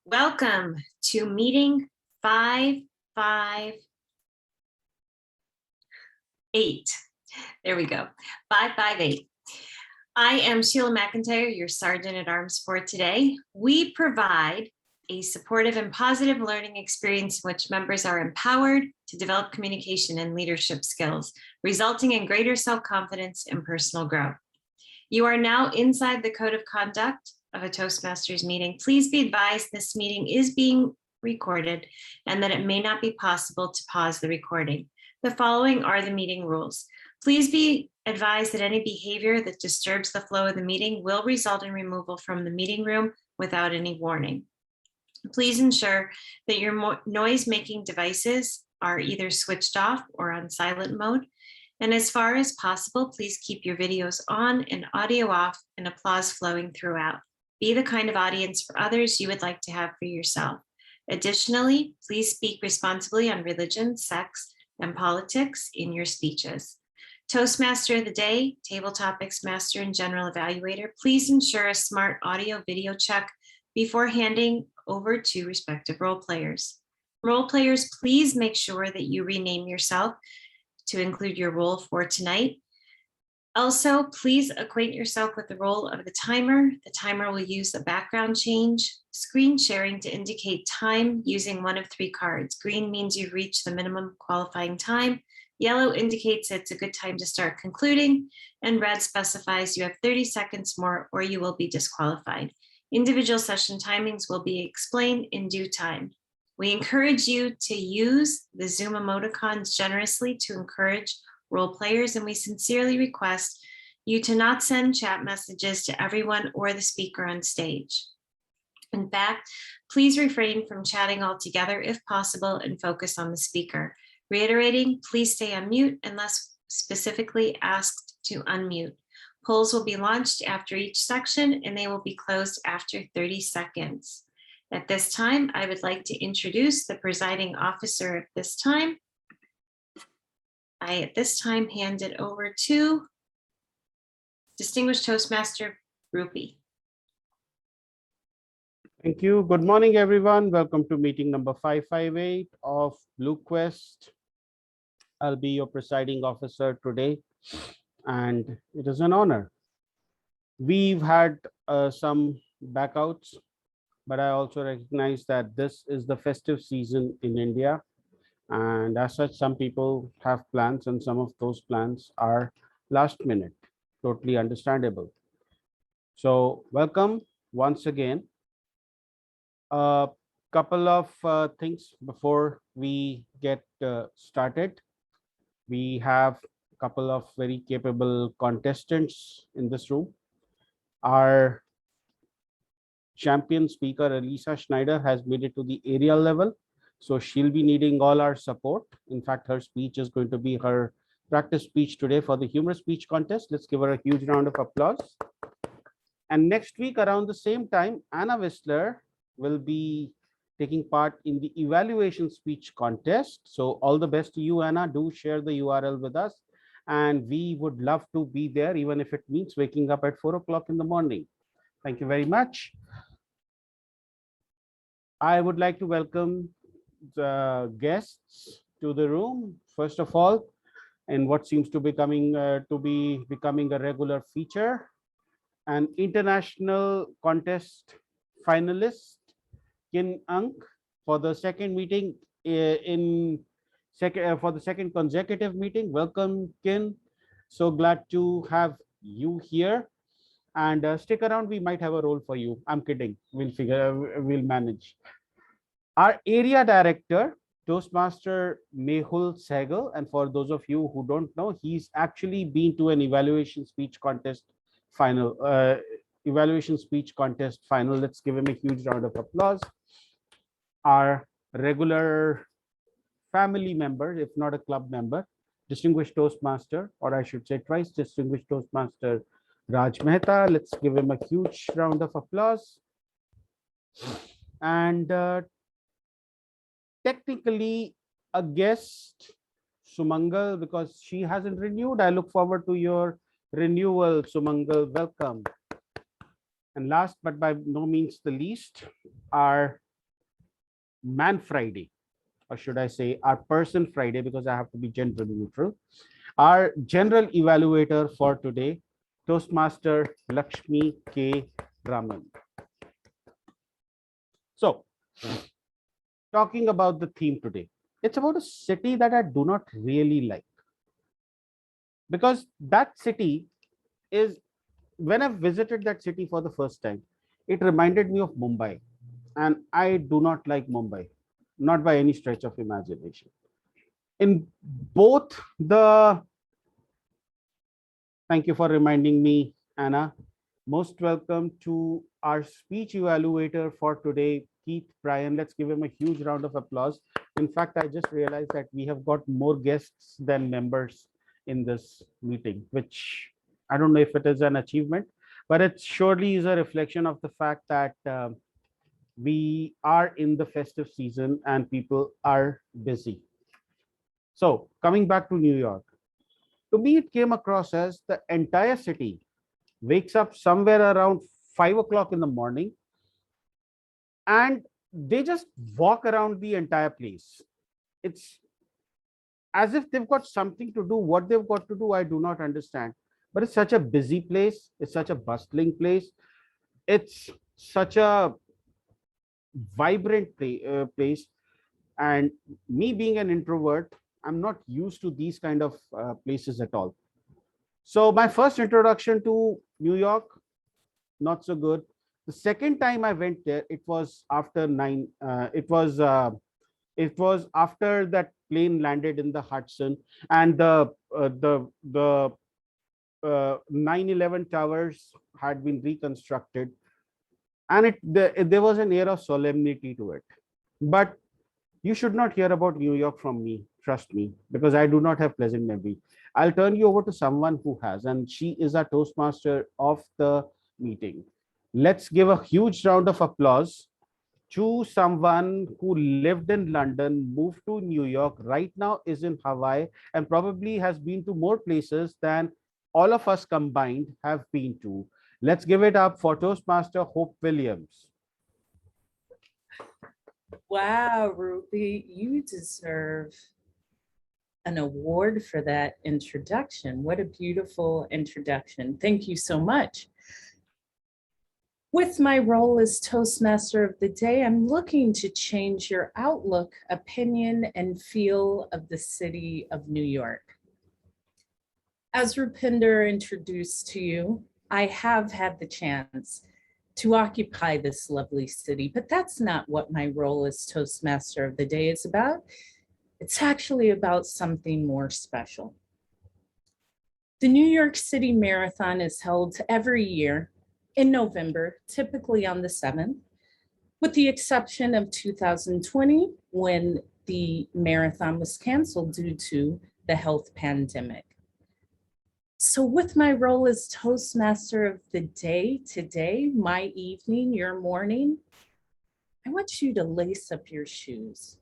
Welcome to meeting 558. There we go, 558. I am Sheila Mcintyre, your Sergeant at Arms for today. We provide a supportive and positive learning experience in which members are empowered to develop communication and leadership skills, resulting in greater self-confidence and personal growth. You are now inside the code of conduct of a Toastmasters meeting. Please be advised this meeting is being recorded and that it may not be possible to pause the recording. The following are the meeting rules. Please be advised that any behavior that disturbs the flow of the meeting will result in removal from the meeting room without any warning. Please ensure that your noise-making devices are either switched off or on silent mode. And as far as possible, please keep your videos on and audio off and applause flowing throughout. Be the kind of audience for others you would like to have for yourself. Additionally, please speak responsibly on religion, sex, and politics in your speeches. Toastmaster of the day, Table Topics Master and General Evaluator, please ensure a smart audio video check before handing over to respective role players. Role players, please make sure that you rename yourself to include your role for tonight. Also, please acquaint yourself with the role of the timer. The timer will use a background change, screen sharing to indicate time using one of three cards. Green means you've reached the minimum qualifying time. Yellow indicates it's a good time to start concluding, and red specifies you have 30 seconds more or you will be disqualified. Individual session timings will be explained in due time. We encourage you to use the Zoom emoticons generously to encourage role players, and we sincerely request you to not send chat messages to everyone or the speaker on stage. In fact, please refrain from chatting altogether if possible and focus on the speaker. Reiterating, please stay on mute unless specifically asked to unmute. Polls will be launched after each section and they will be closed after 30 seconds. At this time, I would like to introduce the presiding officer at this time. I, at this time, hand it over to Distinguished Toastmaster Rupi. Thank you. Good morning, everyone. Welcome to meeting number 558 of Blue Quest. I'll be your presiding officer today, and it is an honor. We've had some backouts, but I also recognize that this is the festive season in India. And as such, some people have plans and some of those plans are last minute, totally understandable. So welcome once again. A couple of things before we get started. We have a couple of very capable contestants in this room. Our champion speaker, Elisa Schneider, has made it to the area level. So she'll be needing all our support. In fact, her speech is going to be her practice speech today for the humorous speech contest. Let's give her a huge round of applause. And next week around the same time, Anna Whistler will be taking part in the evaluation speech contest. So all the best to you, Anna. Do share the URL with us. And we would love to be there, even if it means waking up at 4 o'clock in the morning. Thank you very much. I would like to welcome the guests to the room. First of all, and what seems to be becoming a regular feature, an international contest finalist, Kin Ank, for the second meeting for the second consecutive meeting. Welcome, Kin. So glad to have you here. And stick around, we might have a role for you. I'm kidding. We'll manage. Our area director, Toastmaster Mehul Sehgal, and for those of you who don't know, he's actually been to an evaluation speech contest final. Let's give him a huge round of applause. Our regular family member, if not a club member, distinguished Toastmaster, or I should say twice distinguished Toastmaster, Raj Mehta. Let's give him a huge round of applause. And technically a guest, Sumangal, because she hasn't renewed. I look forward to your renewal, Sumangal. Welcome. And last but by no means the least, our Man Friday, or should I say our Person Friday, because I have to be gender neutral. Our general evaluator for today, Toastmaster Lakshmi K. Raman. So, talking about the theme today, it's about a city that I do not really like, because that city is, when I visited that city for the first time, it reminded me of Mumbai, and I do not like Mumbai, not by any stretch of imagination. In both the, thank you for reminding me, Anna. Most welcome to our speech evaluator for today, Keith Bryan. Let's give him a huge round of applause. In fact, I just realized that we have got more guests than members in this meeting, which I don't know if it is an achievement, but it surely is a reflection of the fact that we are in the festive season and people are busy. So, coming back to New York, to me, it came across as the entire city wakes up somewhere around 5 o'clock in the morning, and they just walk around the entire place. It's as if they've got something to do. What they've got to do, I do not understand. But it's such a busy place. It's such a bustling place. It's such a vibrant place. And me being an introvert, I'm not used to these kind of places at all. So my first introduction to New York, not so good. The second time I went there, it was after nine. It was after that plane landed in the Hudson, and the 9/11 towers had been reconstructed, and there was an air of solemnity to it. But you should not hear about New York from me, trust me, because I do not have pleasant memory. I'll turn you over to someone who has, and she is a Toastmaster of the meeting. Let's give a huge round of applause to someone who lived in London, moved to New York, right now is in Hawaii, and probably has been to more places than all of us combined have been to. Let's give it up for Toastmaster Hope Williams. Wow, Ruby, you deserve an award for that introduction. What a beautiful introduction. Thank you so much. With my role as Toastmaster of the Day, I'm looking to change your outlook, opinion, and feel of the city of New York. As Rupinder introduced to you, I have had the chance to occupy this lovely city, but that's not what my role as Toastmaster of the Day is about. It's actually about something more special. The New York City Marathon is held every year in November, typically on the 7th, with the exception of 2020, when the marathon was canceled due to the health pandemic. So with my role as Toastmaster of the Day today, my evening, your morning, I want you to lace up your shoes.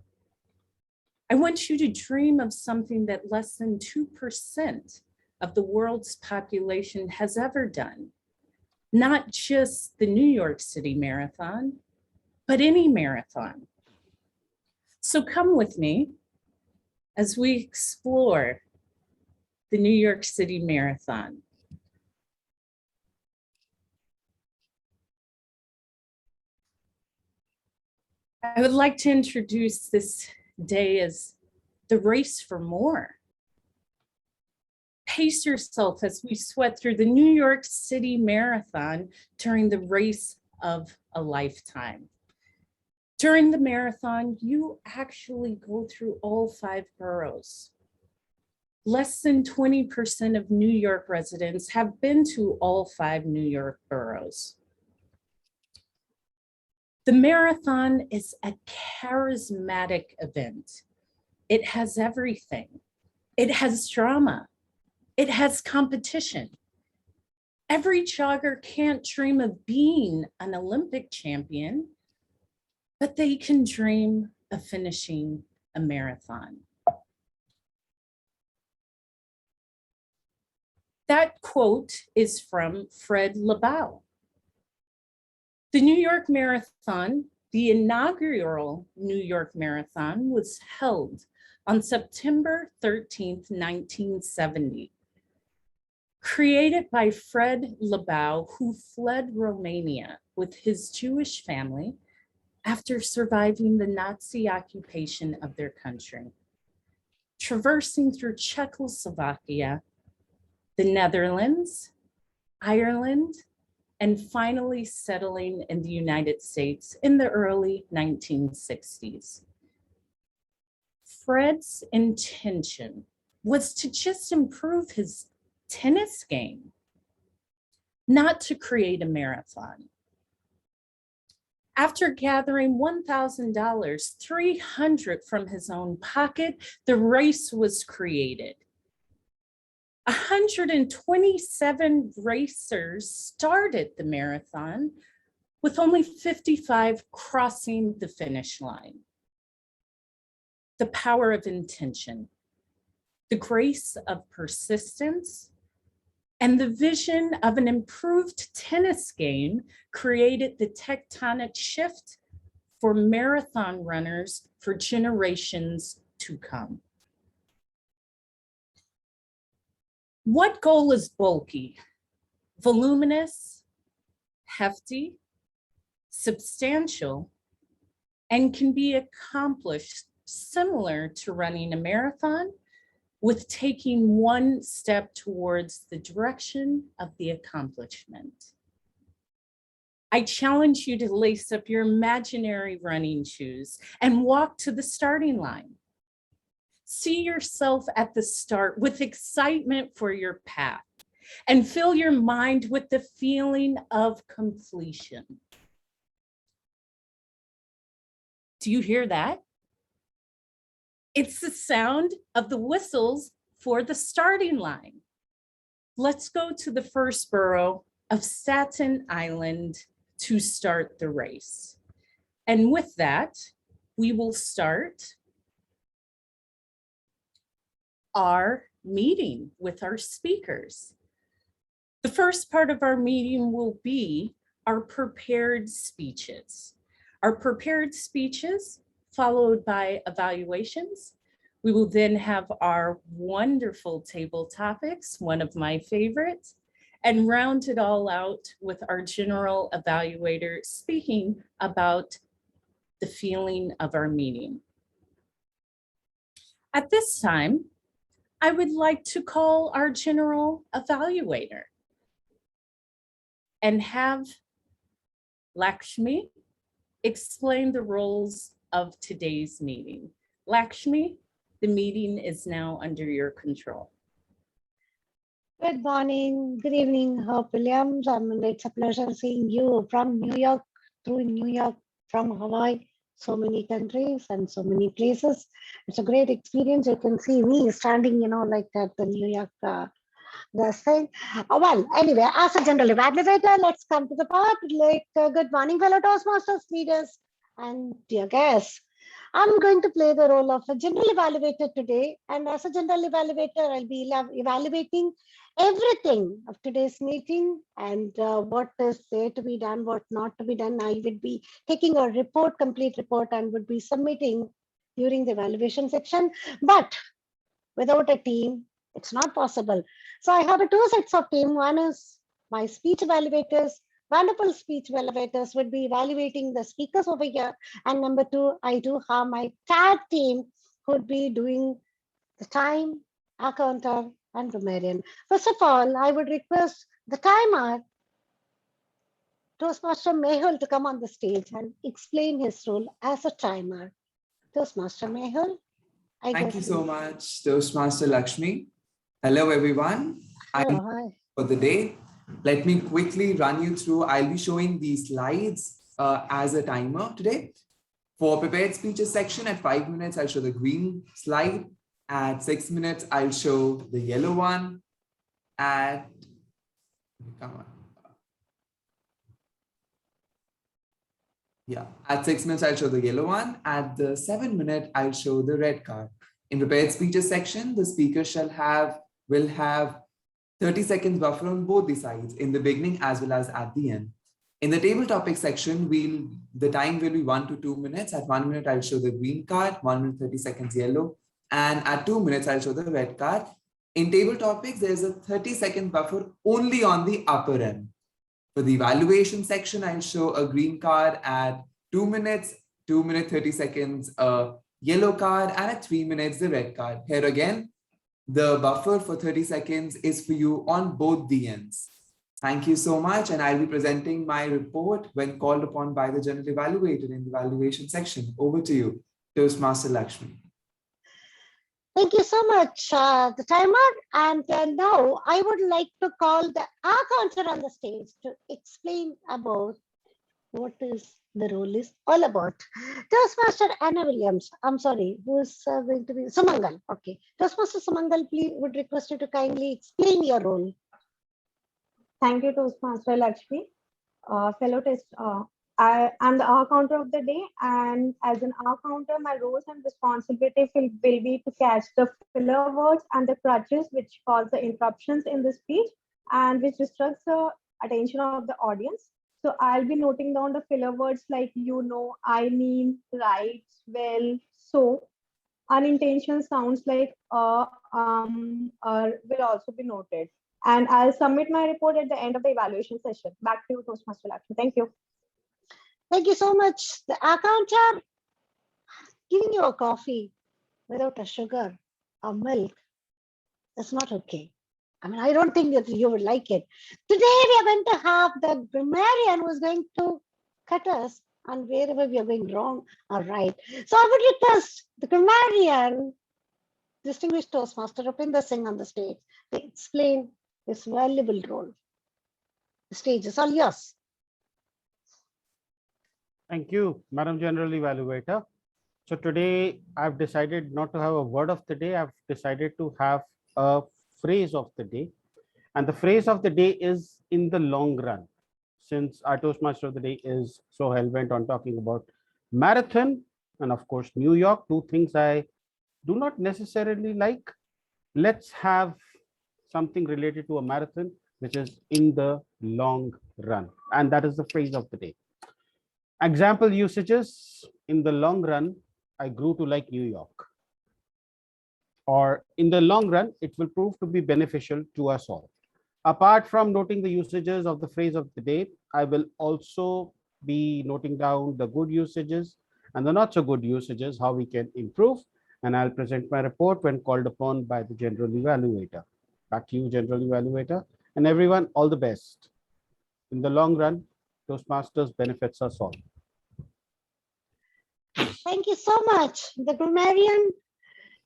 I want you to dream of something that less than 2% of the world's population has ever done. Not just the New York City Marathon, but any marathon. So come with me as we explore the New York City Marathon. I would like to introduce this day as the race for more. Pace yourself as we sweat through the New York City Marathon during the race of a lifetime. During the marathon, you actually go through all 5 boroughs. Less than 20% of New York residents have been to all 5 New York boroughs. The marathon is a charismatic event. It has everything. It has drama. It has competition. Every jogger can't dream of being an Olympic champion, but they can dream of finishing a marathon. That quote is from Fred Labow. The New York Marathon The inaugural New York Marathon was held on September 13th, 1970. Created by Fred Lebau, who fled Romania with his Jewish family after surviving the Nazi occupation of their country. Traversing through Czechoslovakia, the Netherlands, Ireland, and finally settling in the United States in the early 1960s. Fred's intention was to just improve his tennis game, not to create a marathon. After gathering $1,000, $300 from his own pocket, the race was created. 127 racers started the marathon, with only 55 crossing the finish line. The power of intention, the grace of persistence, and the vision of an improved tennis game created the tectonic shift for marathon runners for generations to come. What goal is bulky, voluminous, hefty, substantial, and can be accomplished similar to running a marathon, with taking one step towards the direction of the accomplishment? I challenge you to lace up your imaginary running shoes and walk to the starting line. See yourself at the start with excitement for your path, and fill your mind with the feeling of completion. Do you hear that? It's the sound of the whistles for the starting line. Let's go to the first borough of Staten Island to start the race. And with that, we will start our meeting with our speakers. The first part of our meeting will be our prepared speeches. Our prepared speeches followed by evaluations. We will then have our wonderful table topics, one of my favorites, and round it all out with our general evaluator speaking about the feeling of our meeting. At this time, I would like to call our general evaluator and have Lakshmi explain the roles of today's meeting. Lakshmi, the meeting is now under your control. Good morning, good evening, Hope Williams. It's a pleasure seeing you from New York, through New York, from Hawaii, so many countries and so many places. It's a great experience. You can see me standing, like at the New York this thing. Well, anyway, as a general evaluator, let's come to the part. Good morning, fellow Toastmasters leaders and dear guests. I'm going to play the role of a general evaluator today. And as a general evaluator, I'll be evaluating everything of today's meeting and what is there to be done, what not to be done. I would be taking a report, complete report, and would be submitting during the evaluation section. But without a team, it's not possible. So I have two sets of team. One is my speech evaluators. Wonderful speech evaluators would be evaluating the speakers over here. And number two, I do have my tag team who would be doing the time, our counter, and grammarian. First of all, I would request the timer, Toastmaster Mehul, to come on the stage and explain his role as a timer. Toastmaster Mehul. Thank you so much, Toastmaster Lakshmi. Hello, everyone. Hello, hi. For the day. Let me quickly run you through. I'll be showing these slides as a timer today. For prepared speeches section, at 5 minutes, I'll show the green slide. At 6 minutes, I'll show the yellow one. At 6 minutes, I'll show the yellow one. At the 7 minute, I'll show the red card. In prepared speeches section, the speaker will have 30 seconds buffer on both the sides, in the beginning as well as at the end. In the table topic section, the time will be 1 to 2 minutes. At 1 minute, I'll show the green card, 1 minute 30 seconds yellow, and at 2 minutes, I'll show the red card. In table topics, there's a 30-second buffer only on the upper end. For the evaluation section, I'll show a green card at 2 minutes, 2 minute 30 seconds, a yellow card, and at 3 minutes, the red card. Here again, the buffer for 30 seconds is for you on both the ends. Thank you so much, and I'll be presenting my report when called upon by the general evaluator in the evaluation section. Over to you, Toastmaster Lakshmi. Thank you so much, the timer. And now I would like to call the counselor on the stage to explain about what is the role is all about. Toastmaster Anna Williams, I'm sorry, who is going to be Sumangal. Okay, Toastmaster Sumangal, please would request you to kindly explain your role. Thank you, Toastmaster Lakshmi. Fellow test, I am the R counter of the day, and as an R counter, my roles and responsibilities will be to catch the filler words and the crutches which cause the interruptions in the speech and which distracts the attention of the audience. So I'll be noting down the filler words like you know, I mean, right, well, so. Unintentional sounds like will also be noted. And I'll submit my report at the end of the evaluation session. Back to you, Toastmaster Lakshmi. Thank you. Thank you so much. The counter giving you a coffee without a sugar or milk, that's not okay. I mean, I don't think that you would like it. Today, we are going to have the grammarian who is going to cut us on wherever we are going wrong or right. So I would request the grammarian, distinguished Toastmaster Rupinder Singh on the stage, to explain his valuable role. The stage is all yours. Thank you, Madam General Evaluator. So today I've decided not to have a word of the day. I've decided to have a phrase of the day. And the phrase of the day is in the long run. Since our Toastmaster of the day is so hell-bent on talking about marathon and of course New York, two things I do not necessarily like. Let's have something related to a marathon, which is in the long run. And that is the phrase of the day. Example usages: in the long run, I grew to like New York. Or in the long run, it will prove to be beneficial to us all. Apart from noting the usages of the phrase of the day, I will also be noting down the good usages and the not so good usages, how we can improve. And I'll present my report when called upon by the general evaluator. Back to you, general evaluator. And everyone, all the best. In the long run, Toastmasters benefits us all. Thank you so much. The grammarian,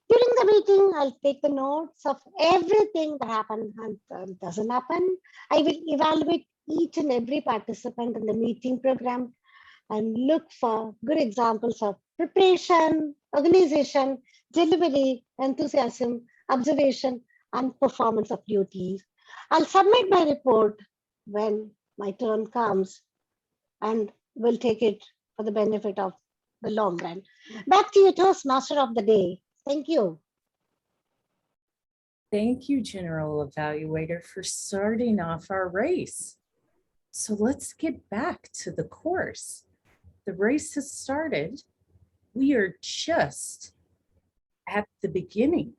during the meeting, I'll take the notes of everything that happened and doesn't happen. I will evaluate each and every participant in the meeting program and look for good examples of preparation, organization, delivery, enthusiasm, observation, and performance of duties. I'll submit my report when my turn comes and will take it for the benefit of the long run. Back to you, Toastmaster of the day. Thank you. Thank you, General Evaluator, for starting off our race. So let's get back to the course. The race has started. We are just at the beginning.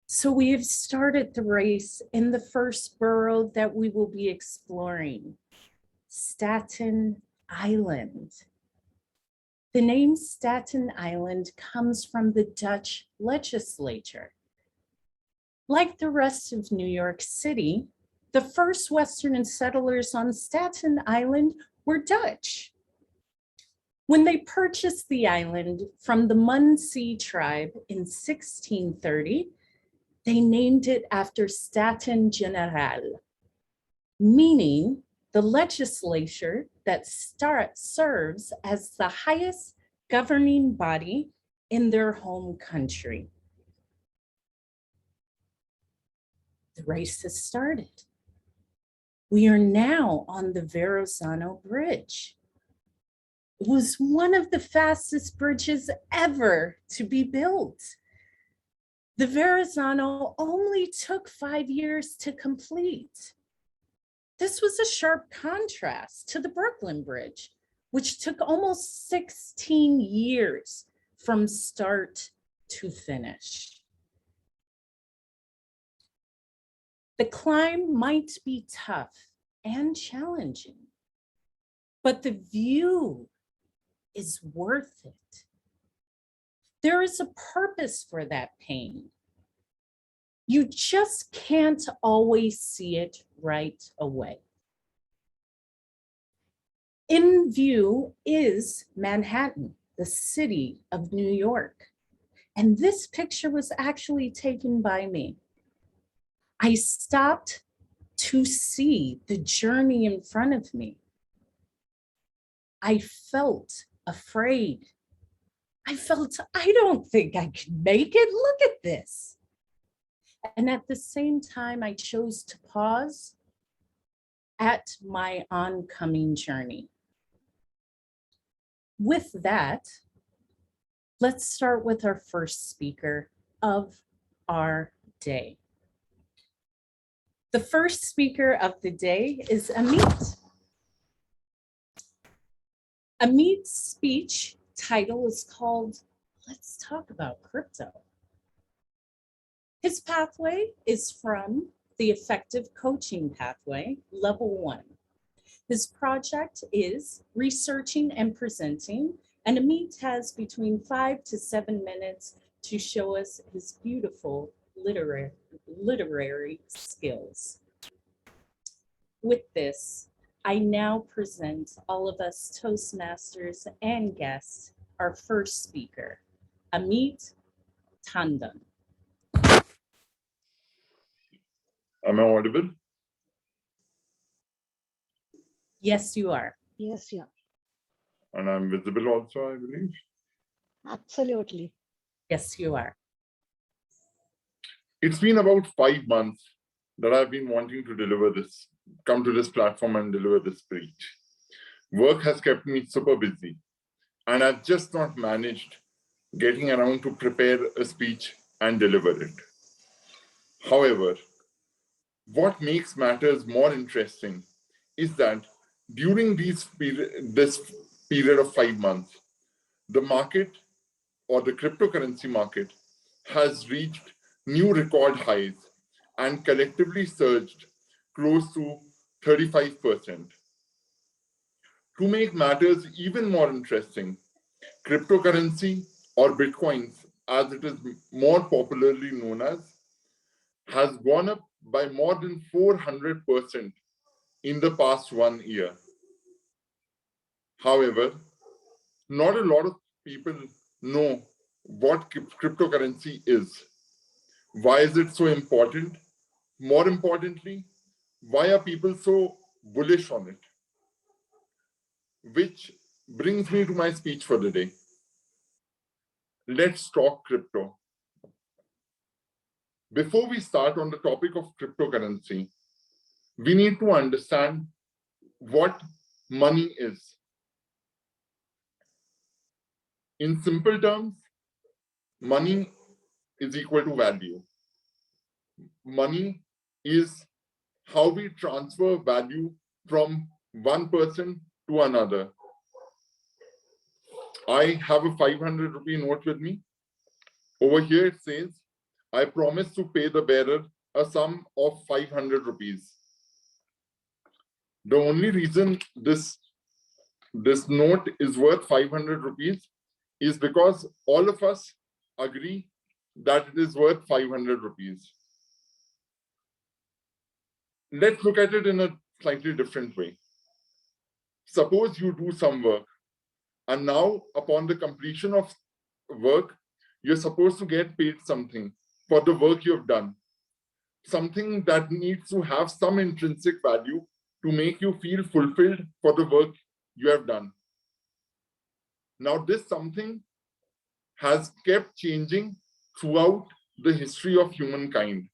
So we have started the race in the first borough that we will be exploring, Staten Island. The name Staten Island comes from the Dutch legislature. Like the rest of New York City, the first Western settlers on Staten Island were Dutch. When they purchased the island from the Munsee tribe in 1630, they named it after Staten General, meaning the legislature that serves as the highest governing body in their home country. The race has started. We are now on the Verrazano Bridge. It was one of the fastest bridges ever to be built. The Verrazano only took 5 years to complete. This was a sharp contrast to the Brooklyn Bridge, which took almost 16 years from start to finish. The climb might be tough and challenging, but the view is worth it. There is a purpose for that pain. You just can't always see it right away. In view is Manhattan, the city of New York. And this picture was actually taken by me. I stopped to see the journey in front of me. I felt afraid. I felt, I don't think I can make it. Look at this. And at the same time, I chose to pause at my oncoming journey. With that, let's start with our first speaker of our day. The first speaker of the day is Amit. Amit's speech title is called, Let's Talk About Crypto. His pathway is from the Effective Coaching Pathway, Level 1. His project is researching and presenting, and Amit has between 5 to 7 minutes to show us his beautiful literary skills. With this, I now present all of us Toastmasters and guests, our first speaker, Amit Tandon. Am I audible? Yes, you are. Yes, yeah, And I'm visible also, I believe. absolutely. Yes, you are. It's been about 5 months that I've been wanting to deliver this, come to this platform and deliver this speech. Work has kept me super busy, and I've just not managed getting around to prepare a speech and deliver it. However, what makes matters more interesting is that during this period of 5 months, the market or the cryptocurrency market has reached new record highs and collectively surged close to 35%. To make matters even more interesting, cryptocurrency or Bitcoins, as it is more popularly known as, has gone up by more than 400% in the past 1 year. However, not a lot of people know what cryptocurrency is. Why is it so important? More importantly, why are people so bullish on it? Which brings me to my speech for the day. Let's talk crypto. Before we start on the topic of cryptocurrency, we need to understand what money is. In simple terms, money is equal to value. Money is how we transfer value from one person to another. I have a 500 rupee note with me. Over here it says, I promise to pay the bearer a sum of 500 rupees. The only reason this note is worth 500 rupees is because all of us agree that it is worth 500 rupees. Let's look at it in a slightly different way. Suppose you do some work, and now upon the completion of work, you're supposed to get paid something for the work you've done. Something that needs to have some intrinsic value to make you feel fulfilled for the work you have done. Now, this something has kept changing throughout the history of humankind.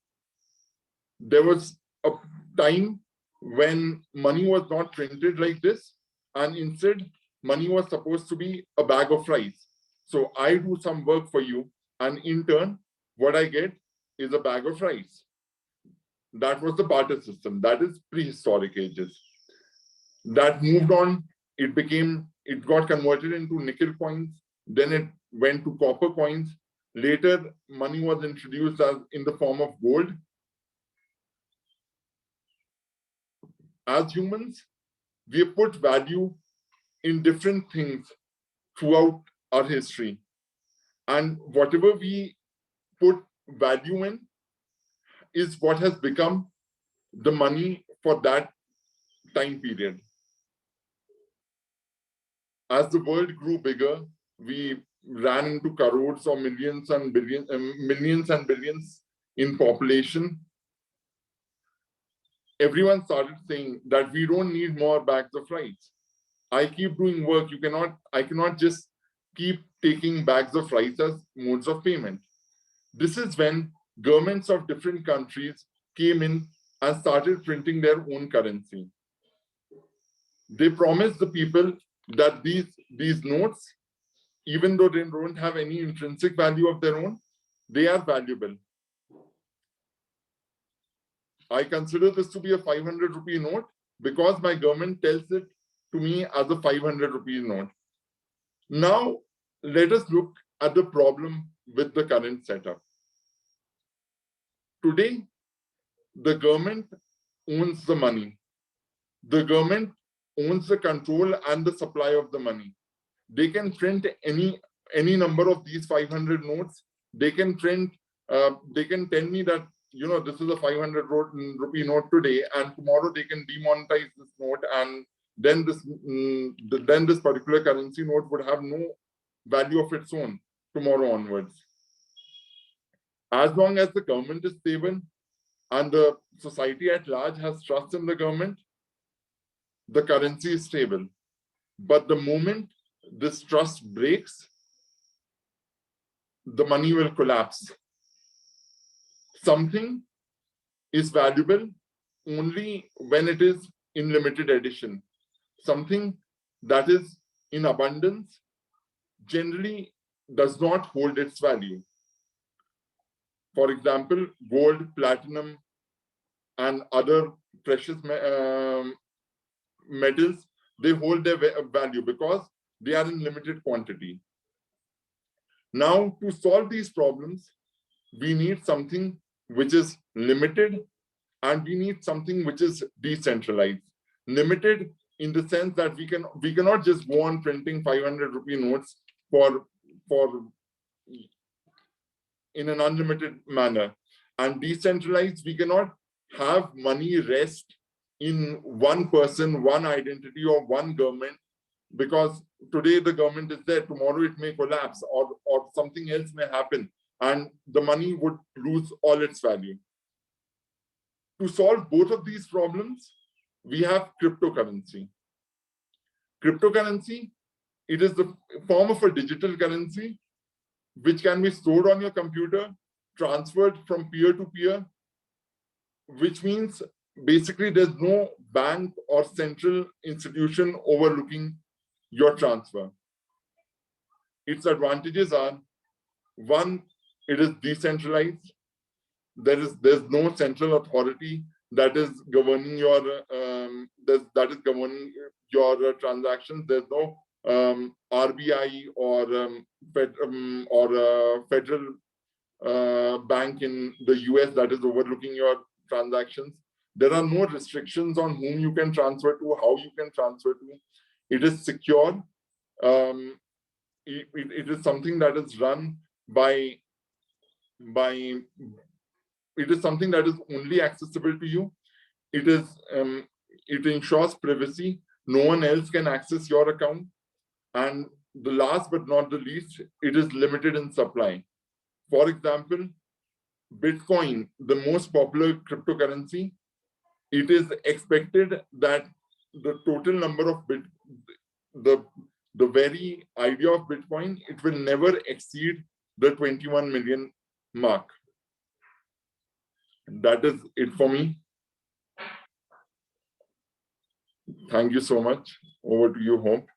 There was a time when money was not printed like this, and instead money was supposed to be a bag of rice. So I do some work for you, and in turn, what I get is a bag of rice. That was the barter system. That is prehistoric ages. That moved on. It got converted into nickel coins. Then it went to copper coins. Later, money was introduced as in the form of gold. As humans, we have put value in different things throughout our history. And whatever we put value in is what has become the money for that time period. As the world grew bigger, we ran into crores or millions and billions in population. Everyone started saying that we don't need more bags of rice. I keep doing work. I cannot just keep taking bags of rice as modes of payment. This is when governments of different countries came in and started printing their own currency. They promised the people that these notes, even though they don't have any intrinsic value of their own, they are valuable. I consider this to be a 500 rupee note because my government tells it to me as a 500 rupee note. Now, let us look at the problem with the current setup. Today, the government owns the money. The government owns the control and the supply of the money. They can print any number of these 500 notes. They can print, they can tell me that, this is a 500 rupee note today, and tomorrow they can demonetize this note, and then this particular currency note would have no value of its own tomorrow onwards. As long as the government is stable and the society at large has trust in the government, the currency is stable. But the moment this trust breaks, the money will collapse. Something is valuable only when it is in limited edition. Something that is in abundance generally does not hold its value. For example, gold, platinum, and other precious metals, they hold their value because they are in limited quantity. Now, to solve these problems, we need something which is limited, and we need something which is decentralized. Limited in the sense that we cannot just go on printing 500 rupee notes in an unlimited manner. And decentralized, we cannot have money rest in one person, one identity, or one government, because today the government is there, tomorrow it may collapse, or something else may happen, and the money would lose all its value. To solve both of these problems, we have cryptocurrency. Cryptocurrency, it is the form of a digital currency which can be stored on your computer, transferred from peer to peer, which means basically there's no bank or central institution overlooking your transfer. Its advantages are, one, it is decentralized. There's no central authority that is governing your transactions. There's no RBI or federal bank in the US that is overlooking your transactions. There are no restrictions on whom you can transfer to, how you can transfer to. It is secure. It is something that is run by it is something that is only accessible to you. It ensures privacy. No one else can access your account. And the last but not the least, it is limited in supply. For example, Bitcoin, the most popular cryptocurrency, it is expected that the total number of the very idea of Bitcoin, it will never exceed the 21 million mark. That is it for me. Thank you so much. Over to you, Hope.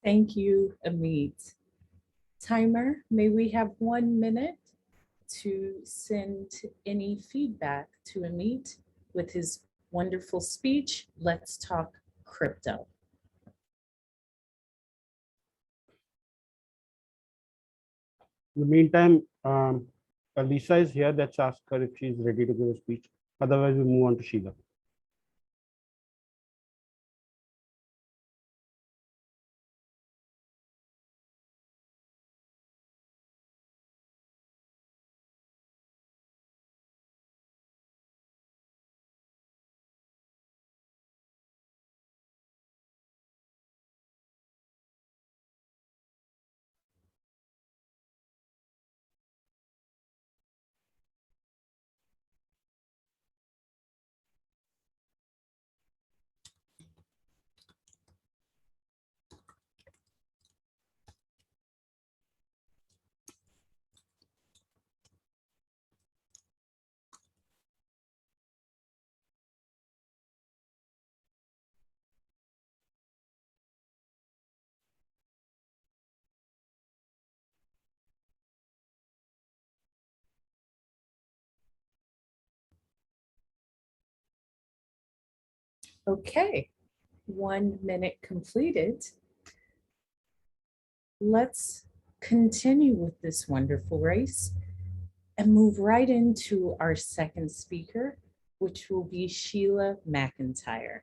Thank you, Amit. Timer, may we have 1 minute to send any feedback to Amit with his wonderful speech, Let's Talk Crypto. In the meantime, Lisa is here. Let's ask her if she's ready to give a speech. Otherwise, we move on to Sheila. Okay, 1 minute completed. Let's continue with this wonderful race and move right into our second speaker, which will be Sheila Mcintyre.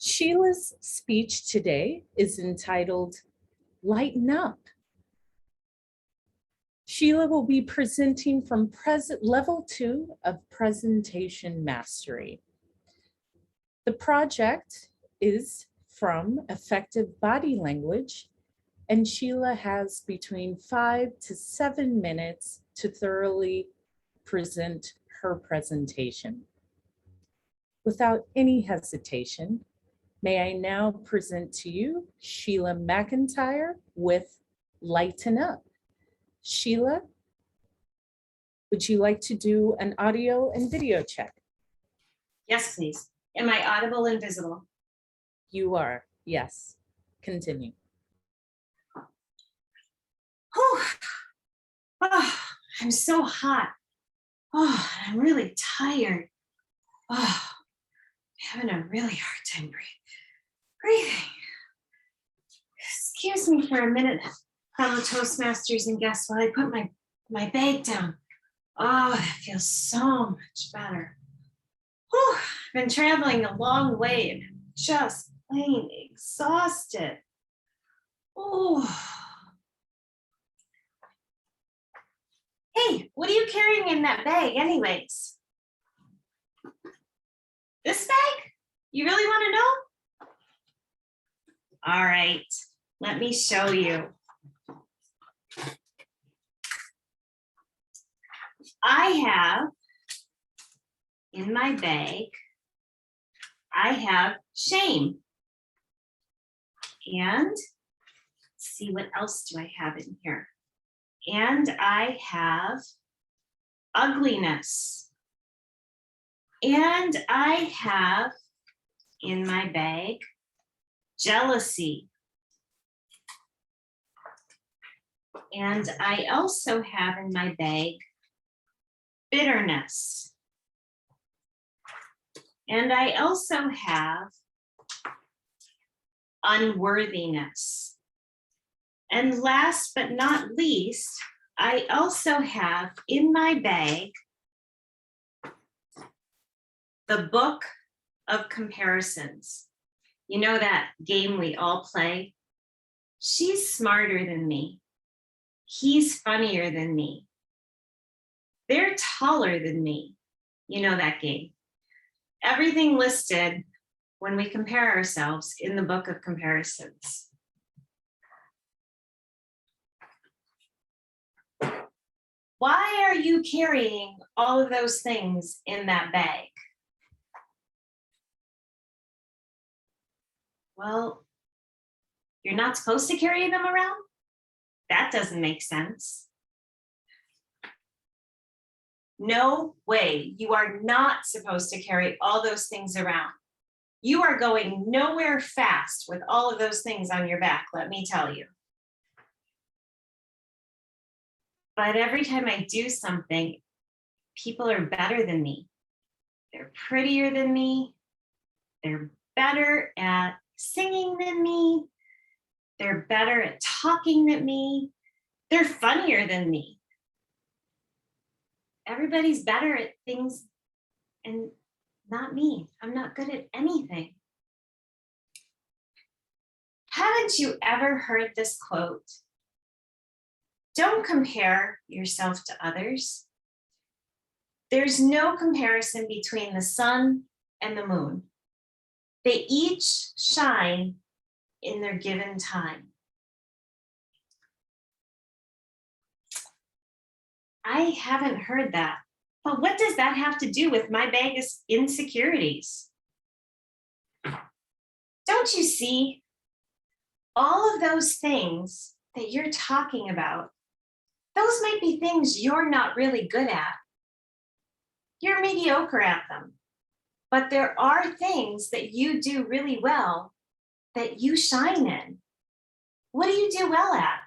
Sheila's speech today is entitled Lighten Up. Sheila will be presenting from level 2 of presentation mastery. The project is from Effective Body Language, and Sheila has between 5 to 7 minutes to thoroughly present her presentation. Without any hesitation, may I now present to you Sheila Mcintyre with Lighten Up. Sheila, would you like to do an audio and video check? Yes, please. Am I audible and visible? You are, yes. Continue. Whew. Oh, I'm so hot. Oh, I'm really tired. Oh, I'm having a really hard time breathing. Excuse me for a minute, fellow Toastmasters and guests, while I put my bag down. Oh, that feels so much better. Whew, I've been traveling a long way and I'm just plain exhausted. Oh. Hey, what are you carrying in that bag anyways? This bag? You really want to know? All right, let me show you. I have in my bag, I have shame. And let's see, what else do I have in here? And I have ugliness. And I have in my bag jealousy. And I also have in my bag bitterness. And I also have unworthiness. And last but not least, I also have in my bag the book of comparisons. You know that game we all play? She's smarter than me. He's funnier than me. They're taller than me. You know that game. Everything listed when we compare ourselves in the book of comparisons. Why are you carrying all of those things in that bag? Well, you're not supposed to carry them around? That doesn't make sense. No way, you are not supposed to carry all those things around. You are going nowhere fast with all of those things on your back, let me tell you. But every time I do something, people are better than me. They're prettier than me. They're better at singing than me. They're better at talking than me. They're funnier than me. Everybody's better at things and not me. I'm not good at anything. Haven't you ever heard this quote? Don't compare yourself to others. There's no comparison between the sun and the moon. They each shine in their given time. I haven't heard that. But what does that have to do with my bag of insecurities? Don't you see? All of those things that you're talking about, those might be things you're not really good at. You're mediocre at them. But there are things that you do really well that you shine in. What do you do well at?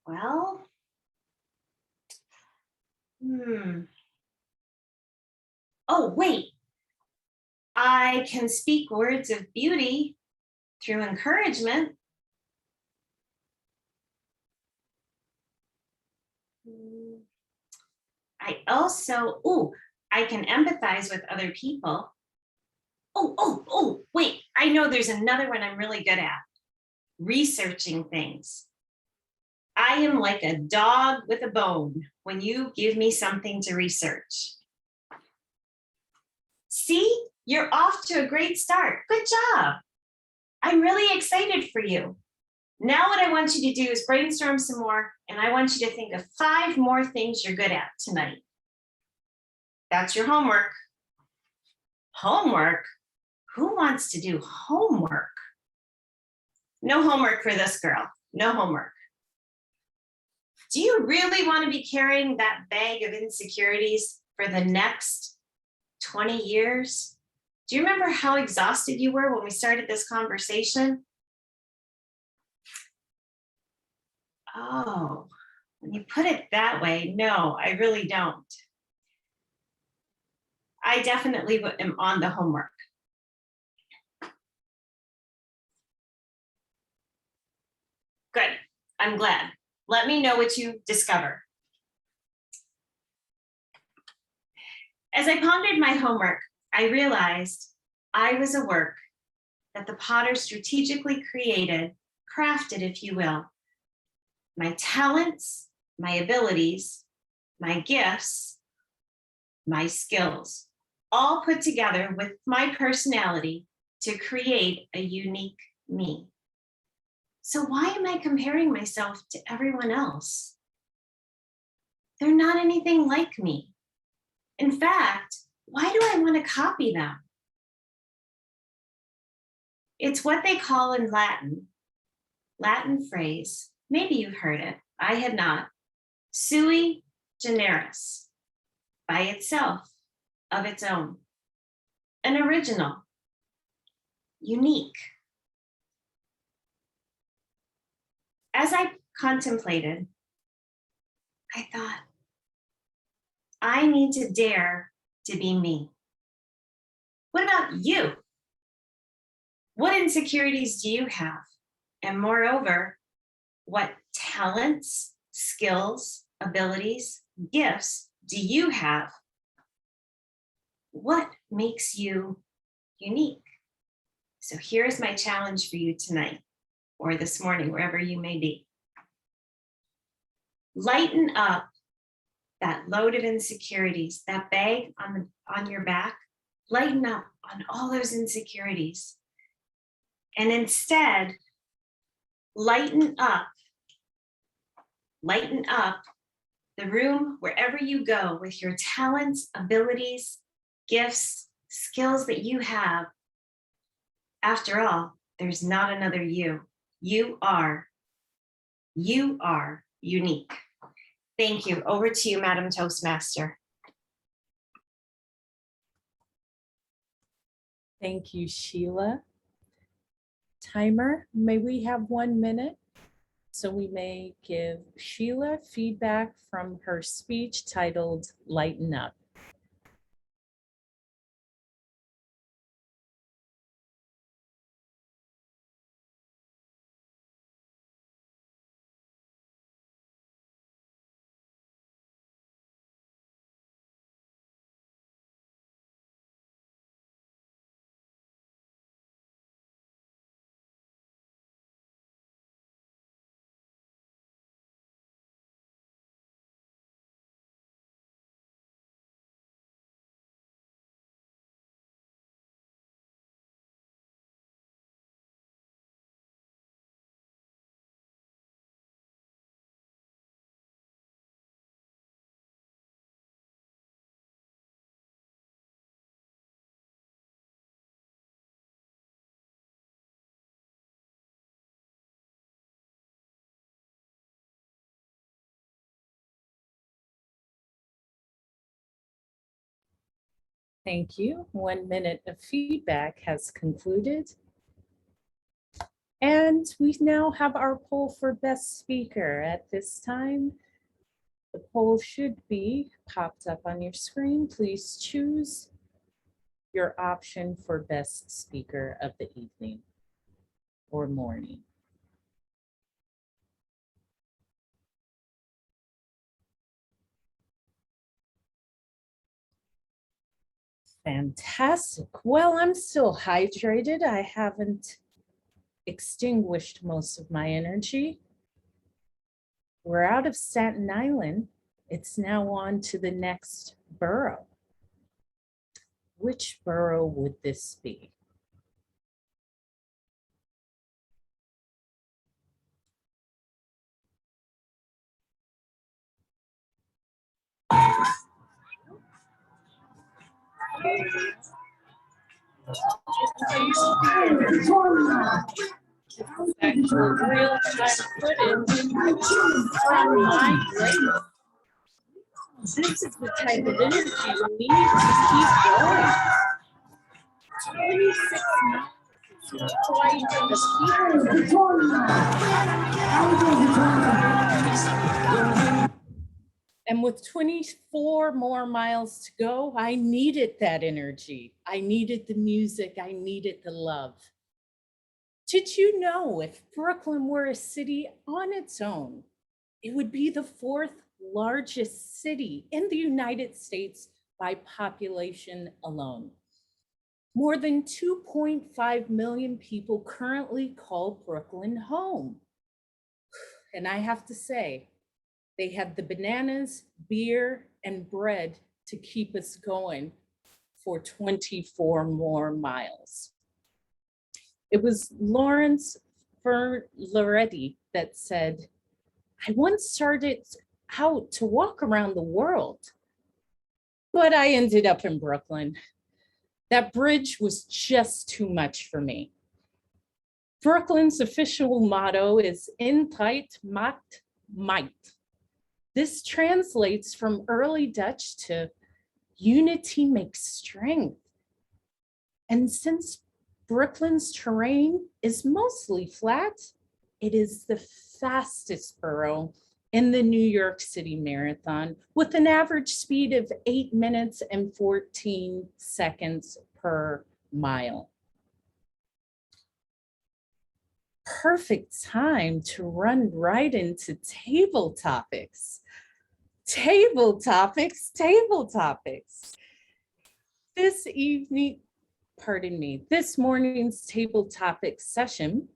Well, oh, wait. I can speak words of beauty through encouragement. I also, I can empathize with other people. Wait, I know there's another one I'm really good at. Researching things. I am like a dog with a bone when you give me something to research. See, you're off to a great start. Good job. I'm really excited for you. Now what I want you to do is brainstorm some more, and I want you to think of 5 more things you're good at tonight. That's your homework. Homework? Who wants to do homework? No homework for this girl. No homework. Do you really want to be carrying that bag of insecurities for the next 20 years? Do you remember how exhausted you were when we started this conversation? Oh, when you put it that way, no, I really don't. I definitely am on the homework. Good, I'm glad. Let me know what you discover. As I pondered my homework, I realized I was a work that the potter strategically created, crafted, if you will. My talents, my abilities, my gifts, my skills, all put together with my personality to create a unique me. So why am I comparing myself to everyone else? They're not anything like me. In fact, why do I want to copy them? It's what they call in Latin phrase, maybe you've heard it, I had not, sui generis, by itself, of its own, an original, unique. As I contemplated, I thought, I need to dare to be me. What about you? What insecurities do you have? And moreover, what talents, skills, abilities, gifts do you have? What makes you unique? So here's my challenge for you tonight, or this morning, wherever you may be. Lighten up that load of insecurities, that bag on your back. Lighten up on all those insecurities. And instead, lighten up the room wherever you go with your talents, abilities, gifts, skills that you have. After all, there's not another you. You are unique. Thank you. Over to you, Madam Toastmaster. Thank you, Sheila. Timer, may we have 1 minute? So we may give Sheila feedback from her speech titled Lighten Up. Thank you. 1 minute of feedback has concluded. And we now have our poll for best speaker. At this time, the poll should be popped up on your screen. Please choose your option for best speaker of the evening or morning. Fantastic. Well, I'm still hydrated. I haven't extinguished most of my energy. We're out of Staten Island. It's now on to the next borough. Which borough would this be? Actual real-time footage from my place. This is the type of energy we need to keep going. 26 miles is quite the And with 24 more miles to go, I needed that energy. I needed the music. I needed the love. Did you know if Brooklyn were a city on its own, it would be the 4th largest city in the United States by population alone? More than 2.5 million people currently call Brooklyn home. And I have to say, they have the bananas, beer, and bread to keep us going for 24 more miles. It was Lawrence Ferretti that said, I once started out to walk around the world, but I ended up in Brooklyn. That bridge was just too much for me. Brooklyn's official motto is Eenheid maakt might. This translates from early Dutch to unity makes strength. And since Brooklyn's terrain is mostly flat, it is the fastest borough in the New York City Marathon with an average speed of 8 minutes and 14 seconds per mile. Perfect time to run right into table topics. Table topics. This evening, this morning's table topic session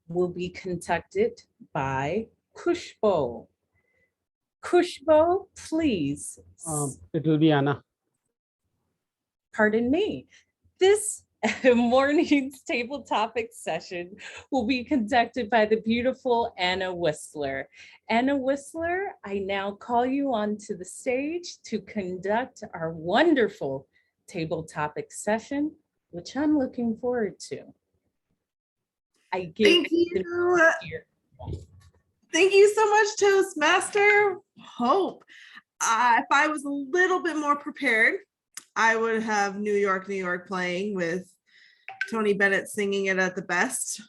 will be conducted by Kushbo. Kushbo, please. It will be Anna. Pardon me. This morning's table topic session will be conducted by the beautiful Anna Whistler. Anna Whistler, I now call you onto the stage to conduct our wonderful table topic session, which I'm looking forward to. Thank you. Thank you so much, Toastmaster Hope. If I was a little bit more prepared, I would have New York, New York playing with Tony Bennett singing it at the best.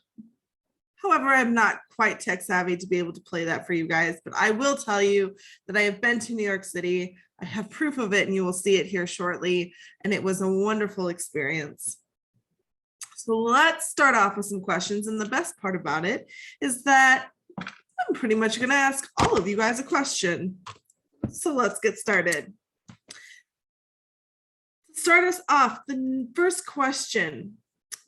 However, I'm not quite tech savvy to be able to play that for you guys, but I will tell you that I have been to New York City. I have proof of it and you will see it here shortly. And it was a wonderful experience. So let's start off with some questions. And the best part about it is that I'm pretty much going to ask all of you guys a question. So let's get started. To start us off, the first question.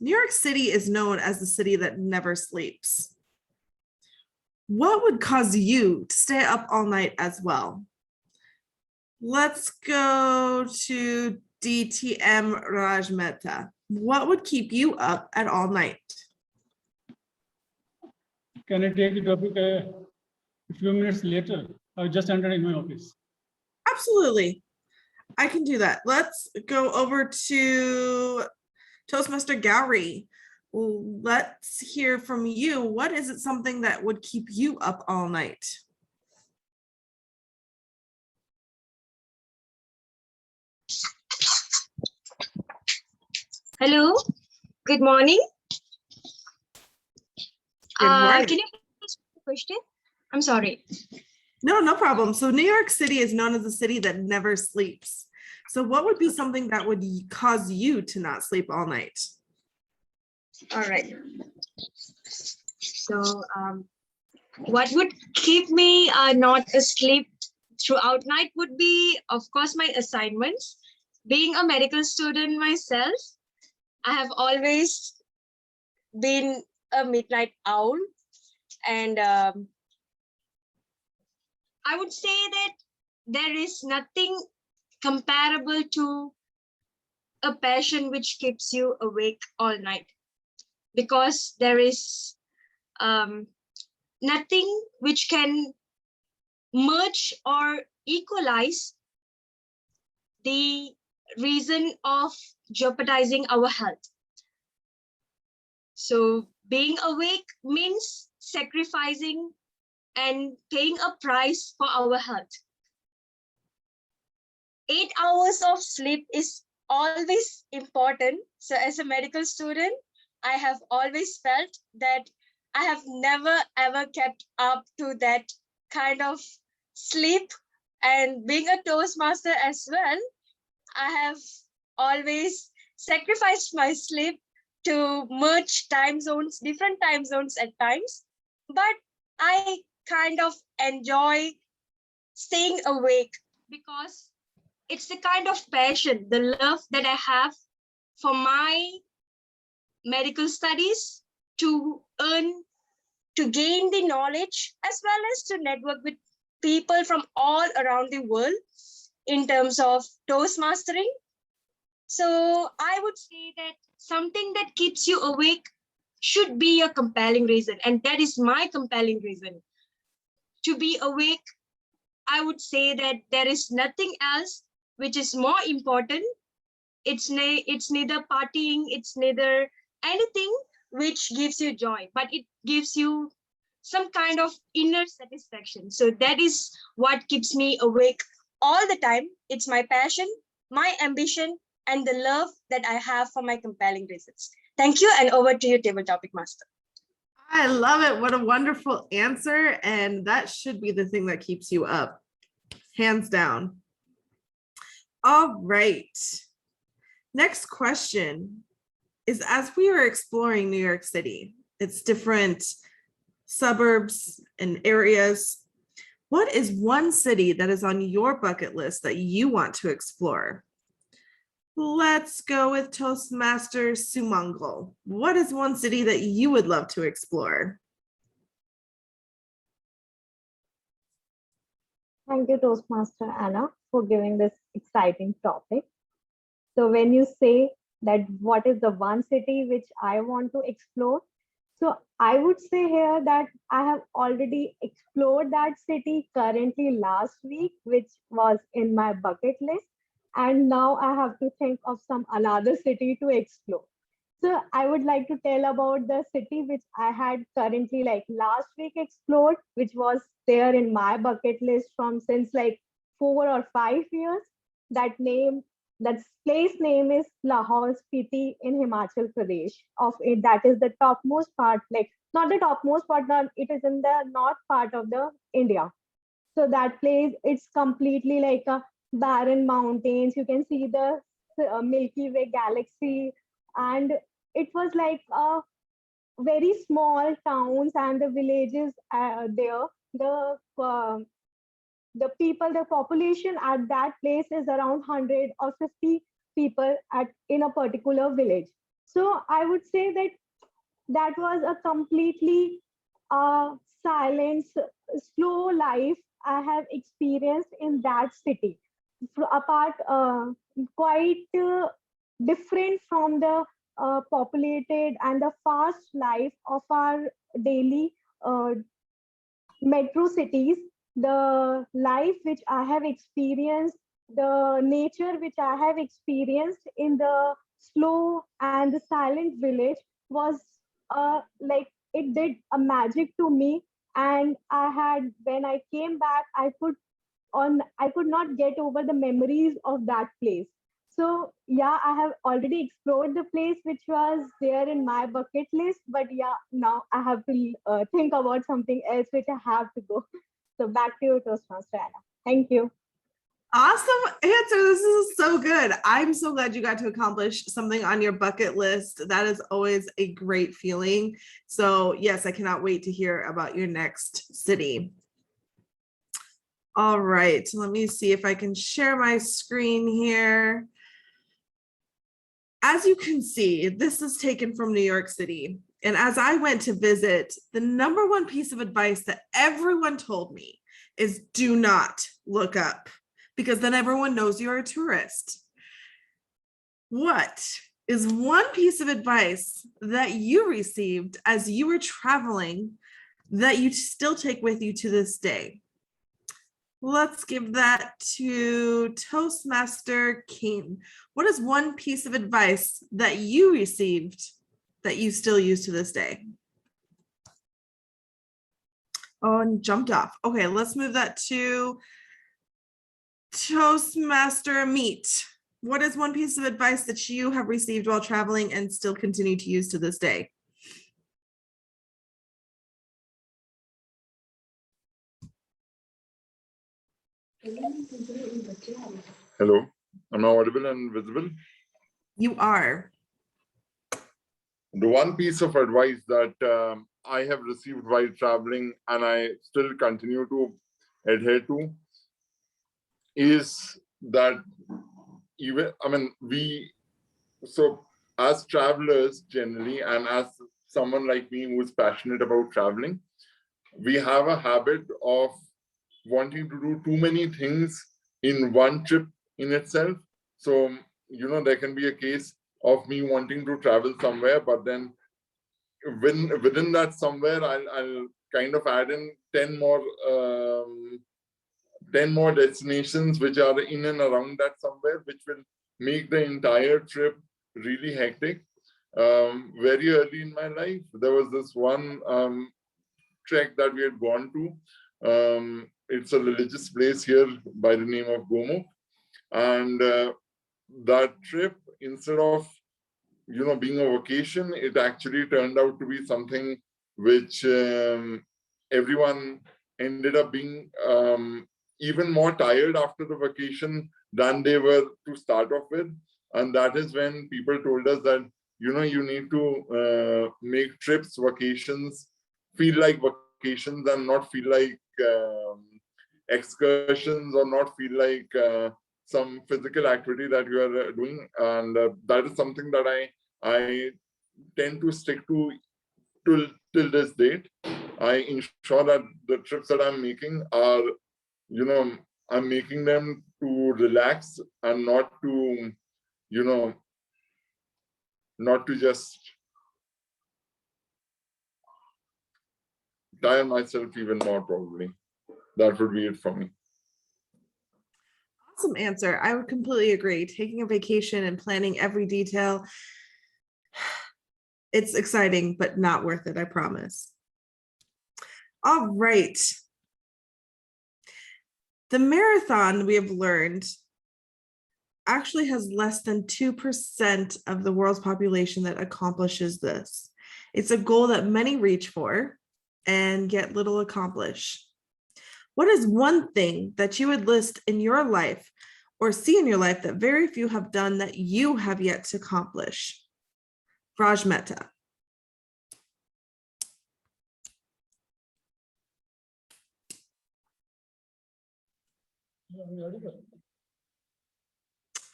New York City is known as the city that never sleeps. What would cause you to stay up all night as well? Let's go to DTM Rajmeta. What would keep you up at all night? Can I take the topic a few minutes later? I just entered in my office. Absolutely. I can do that. Let's go over to Toastmaster Gowrie. Let's hear from you. What is it something that would keep you up all night? Hello, good morning. Good morning. Can you please repeat the question? I'm sorry. No problem. So New York City is known as a city that never sleeps. So what would be something that would cause you to not sleep all night? All right. So what would keep me not asleep throughout night would be, of course, my assignments. Being a medical student myself, I have always been a midnight owl. And I would say that there is nothing comparable to a passion which keeps you awake all night, because there is nothing which can merge or equalize the reason of jeopardizing our health. So being awake means sacrificing and paying a price for our health. 8 hours of sleep is always important. So as a medical student, I have always felt that I have never ever kept up to that kind of sleep. And being a Toastmaster as well, I have always sacrificed my sleep to merge time zones, different time zones at times. But I kind of enjoy staying awake because it's the kind of passion, the love that I have for my medical studies, to earn, to gain the knowledge, as well as to network with people from all around the world in terms of Toastmastering. So I would say that something that keeps you awake should be a compelling reason. And that is my compelling reason. To be awake, I would say that there is nothing else which is more important. It's neither partying, it's neither anything which gives you joy, but it gives you some kind of inner satisfaction. So that is what keeps me awake all the time. It's my passion, my ambition, and the love that I have for my compelling reasons. Thank you, and over to you, Table Topic Master. I love it. What a wonderful answer. And that should be the thing that keeps you up, hands down. All right. Next question is, as we are exploring New York City, its different suburbs and areas, what is one city that is on your bucket list that you want to explore? Let's go with Toastmaster Sumangal. What is one city that you would love to explore? Thank you, Toastmaster Anna, for giving this exciting topic. So when you say that what is the one city which I want to explore, so I would say here that I have already explored that city currently last week, which was in my bucket list. And now I have to think of some another city to explore. So I would like to tell about the city which I had currently like last week explored, which was there in my bucket list from since like 4 or 5 years. That name That place name is Lahore Spiti in Himachal Pradesh. Of it, that is the topmost part, like not the topmost part, but it is in the north part of the India. So that place, it's completely like a barren mountains. You can see the Milky Way galaxy, and it was like a very small towns and the villages there. The people, the population at that place is around 100 or 50 people at in a particular village. So I would say that that was a completely silent, slow life I have experienced in that city. Apart, quite different from the populated and the fast life of our daily metro cities. The life which I have experienced, the nature which I have experienced in the slow and the silent village was like it did a magic to me. And I had, when I came back, I could not get over the memories of that place. So yeah, I have already explored the place which was there in my bucket list, but yeah, now I have to think about something else which I have to go. So back to you, Toastmaster Anna. Thank you. Awesome answer. This is so good. I'm so glad you got to accomplish something on your bucket list. That is always a great feeling. So yes, I cannot wait to hear about your next city. All right, let me see if I can share my screen here. As you can see, this is taken from New York City. And as I went to visit, the number one piece of advice that everyone told me is do not look up, because then everyone knows you're a tourist. What is one piece of advice that you received as you were traveling that you still take with you to this day? Let's give that to Toastmaster King. What is one piece of advice that you received that you still use to this day? Oh, and jumped off. Okay, let's move that to Toastmaster Meat. What is one piece of advice that you have received while traveling and still continue to use to this day? Hello, am I audible and visible? You are. The one piece of advice that I have received while traveling and I still continue to adhere to is that so as travelers generally, and as someone like me who is passionate about traveling, we have a habit of wanting to do too many things in one trip in itself. So, there can be a case of me wanting to travel somewhere, but then within that somewhere, I'll kind of add in 10 more destinations which are in and around that somewhere, which will make the entire trip really hectic. Very early in my life, there was this one trek that we had gone to. It's a religious place here by the name of Gomo. And that trip, instead of being a vacation, it actually turned out to be something which everyone ended up being even more tired after the vacation than they were to start off with. And that is when people told us that you need to make trips, vacations feel like vacations and not feel like excursions, or not feel like some physical activity that you are doing. And that is something that I tend to stick to till this date. I ensure that the trips that I'm making are, I'm making them to relax and not to, not to just tire myself even more, probably. That would be it for me. Awesome answer. I would completely agree. Taking a vacation and planning every detail, it's exciting, but not worth it, I promise. All right. The marathon, we have learned, actually has less than 2% of the world's population that accomplishes this. It's a goal that many reach for and get little accomplished. What is one thing that you would list in your life or see in your life that very few have done that you have yet to accomplish? Raj Mehta.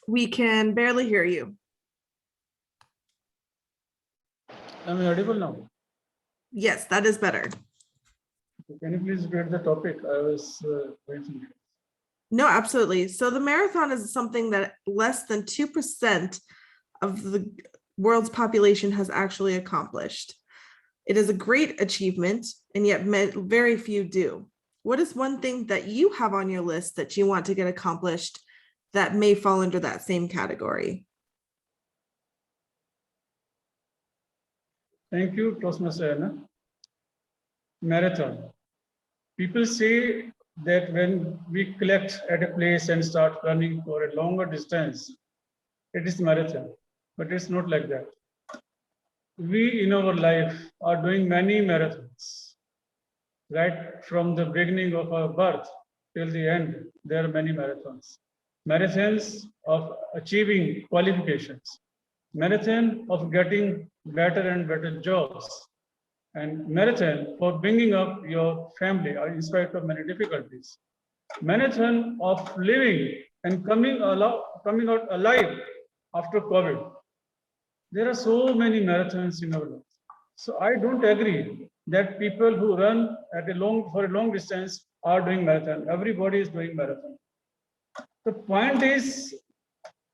We can barely hear you. Am I audible now? Yes, that is better. Can you please read the topic? I was waiting. No, absolutely. So the marathon is something that less than 2% of the world's population has actually accomplished. It is a great achievement, and yet very few do. What is one thing that you have on your list that you want to get accomplished that may fall under that same category? Thank you, Toastmaster Anna. Marathon. People say that when we collect at a place and start running for a longer distance, it is marathon, but it's not like that. We in our life are doing many marathons. Right from the beginning of our birth till the end, there are many marathons. Marathons of achieving qualifications, marathon of getting better and better jobs, and marathon for bringing up your family in spite of many difficulties. Marathon of living and coming out alive after COVID. There are so many marathons in our life. So I don't agree that people who run for a long distance are doing marathon. Everybody is doing marathon. The point is,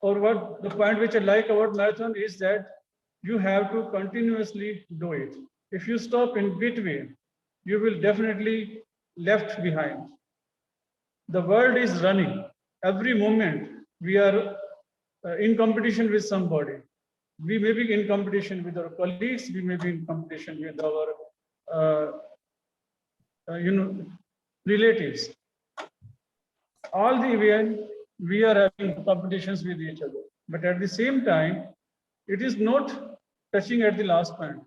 the point which I like about marathon is that you have to continuously do it. If you stop in between, you will definitely left behind. The world is running. Every moment we are in competition with somebody. We may be in competition with our colleagues. We may be in competition with our, relatives. All the way we are having competitions with each other. But at the same time, it is not touching at the last point.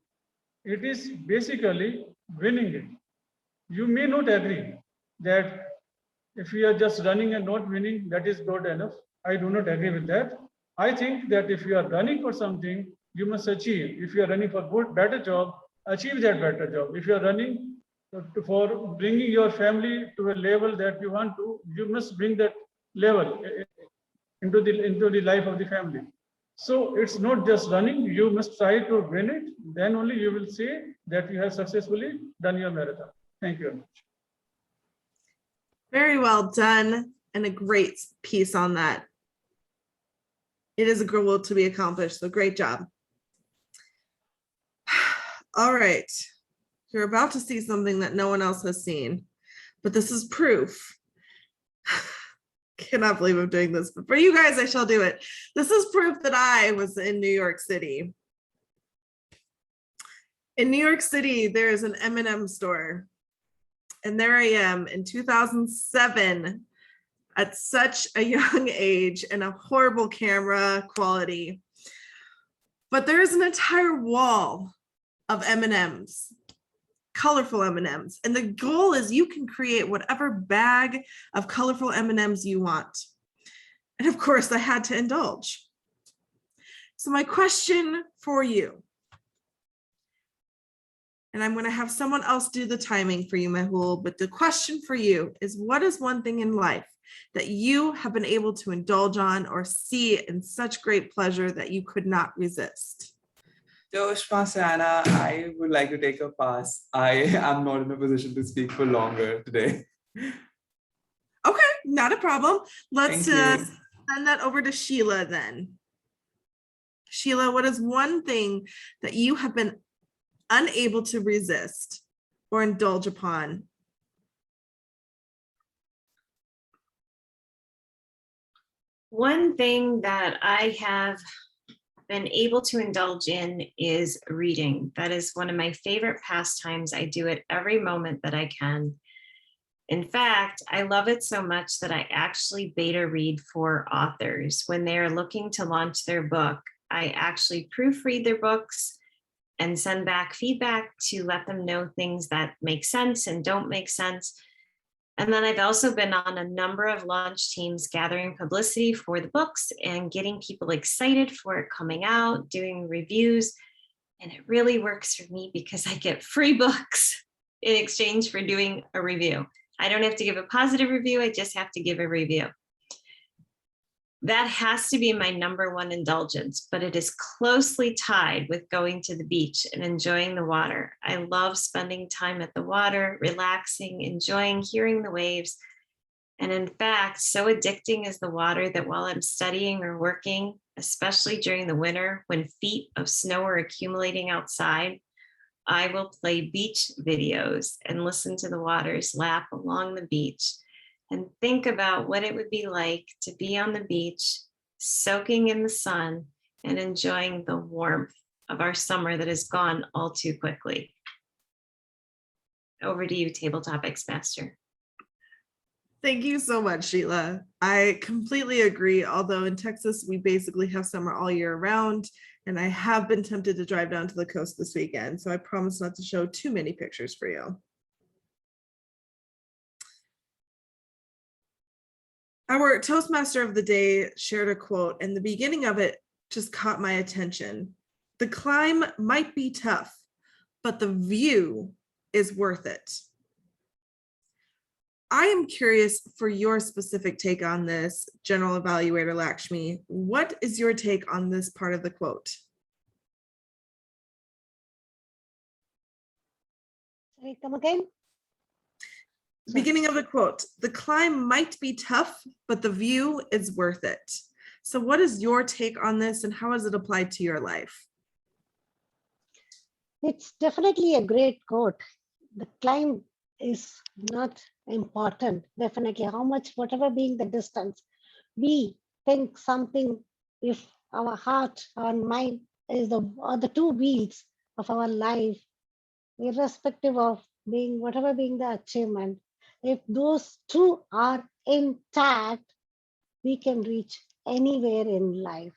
It is basically winning it. You may not agree that if we are just running and not winning, that is good enough. I do not agree with that. I think that if you are running for something, you must achieve. If you are running for better job, achieve that better job. If you are running for bringing your family to a level that you want to, you must bring that level into the life of the family. So it's not just running, you must try to win it. Then only you will say that you have successfully done your marathon. Thank you very much. Very well done, and a great piece on that. It is a goal to be accomplished, so great job. All right, you're about to see something that no one else has seen, but this is proof. Cannot believe I'm doing this, but for you guys, I shall do it. This is proof that I was in New York City. In New York City, there is an M&M store, and there I am in 2007 at such a young age and a horrible camera quality. But there is an entire wall of M&Ms, colorful M&Ms. And the goal is you can create whatever bag of colorful M&Ms you want. And of course, I had to indulge. So my question for you, and I'm going to have someone else do the timing for you, Mehul, but the question for you is, what is one thing in life that you have been able to indulge on or see in such great pleasure that you could not resist? Toastmaster Anna, I would like to take a pass. I am not in a position to speak for longer today. Okay, not a problem. Let's Thank you. send that over to Sheila then. Sheila, what is one thing that you have been unable to resist or indulge upon? One thing that I have been able to indulge in is reading. That is one of my favorite pastimes. I do it every moment that I can. In fact, I love it so much that I actually beta read for authors. When they are looking to launch their book, I actually proofread their books and send back feedback to let them know things that make sense and don't make sense. And then I've also been on a number of launch teams gathering publicity for the books and getting people excited for it coming out, doing reviews. And it really works for me because I get free books in exchange for doing a review. I don't have to give a positive review, I just have to give a review. That has to be my number one indulgence, but it is closely tied with going to the beach and enjoying the water. I love spending time at the water, relaxing, enjoying hearing the waves. And in fact, so addicting is the water that while I'm studying or working, especially during the winter when feet of snow are accumulating outside, I will play beach videos and listen to the waters lap along the beach and think about what it would be like to be on the beach, soaking in the sun and enjoying the warmth of our summer that is gone all too quickly. Over to you, Table Topics Master. Thank you so much, Sheila. I completely agree. Although in Texas, we basically have summer all year round, and I have been tempted to drive down to the coast this weekend. So I promise not to show too many pictures for you. Our Toastmaster of the day shared a quote, and the beginning of it just caught my attention. The climb might be tough, but the view is worth it. I am curious for your specific take on this, General Evaluator Lakshmi. What is your take on this part of the quote? Sorry, come again? Beginning of the quote, the climb might be tough, but the view is worth it. So what is your take on this and how has it applied to your life? It's definitely a great quote. The climb is not important, definitely. How much, whatever being the distance, we think something, if our heart, our mind is the two wheels of our life, irrespective of being whatever being the achievement, if those two are intact, we can reach anywhere in life.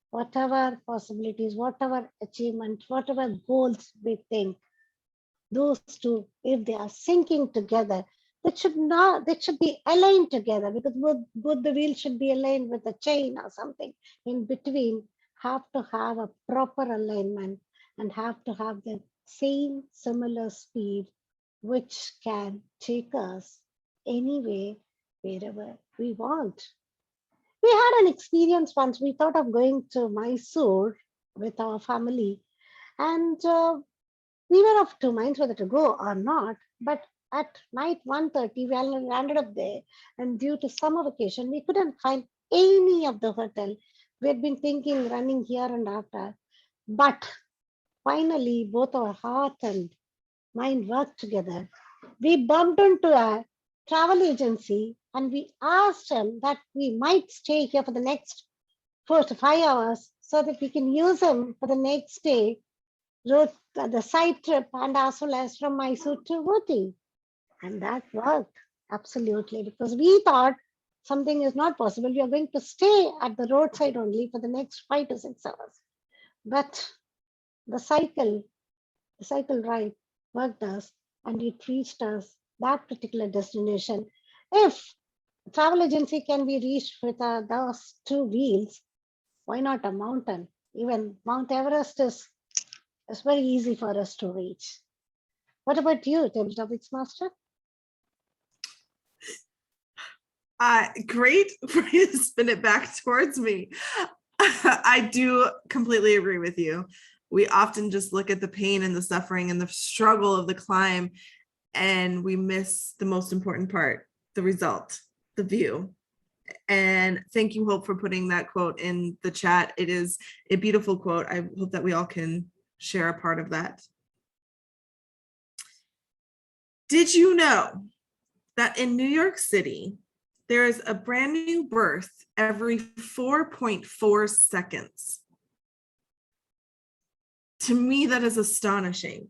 Whatever possibilities, whatever achievements, whatever goals we think, those two, if they are syncing together, they should be aligned together, because both the wheels should be aligned with a chain or something in between, have to have a proper alignment and have to have the same similar speed, which can take us anywhere, wherever we want. We had an experience once. We thought of going to Mysore with our family, and we were of two minds whether to go or not. But at night 1:30, we landed up there, and due to summer vacation, we couldn't find any of the hotel. We had been thinking, running here and after, but finally, both our heart and mind worked together. We bumped into a travel agency and we asked them that we might stay here for the next 4 to 5 hours so that we can use them for the next day, the side trip, and as well as from Mysore to Ooty. And that worked absolutely, because we thought something is not possible. We are going to stay at the roadside only for the next 5 to 6 hours. But the cycle ride worked us, and it reached us that particular destination. If a travel agency can be reached with those two wheels, why not a mountain? Even Mount Everest is very easy for us to reach. What about you, Table Topics Master? Great for you to spin it back towards me. I do completely agree with you. We often just look at the pain and the suffering and the struggle of the climb, and we miss the most important part, the result, the view. And thank you, Hope, for putting that quote in the chat. It is a beautiful quote. I hope that we all can share a part of that. Did you know that in New York City, there is a brand new birth every 4.4 seconds? To me, that is astonishing.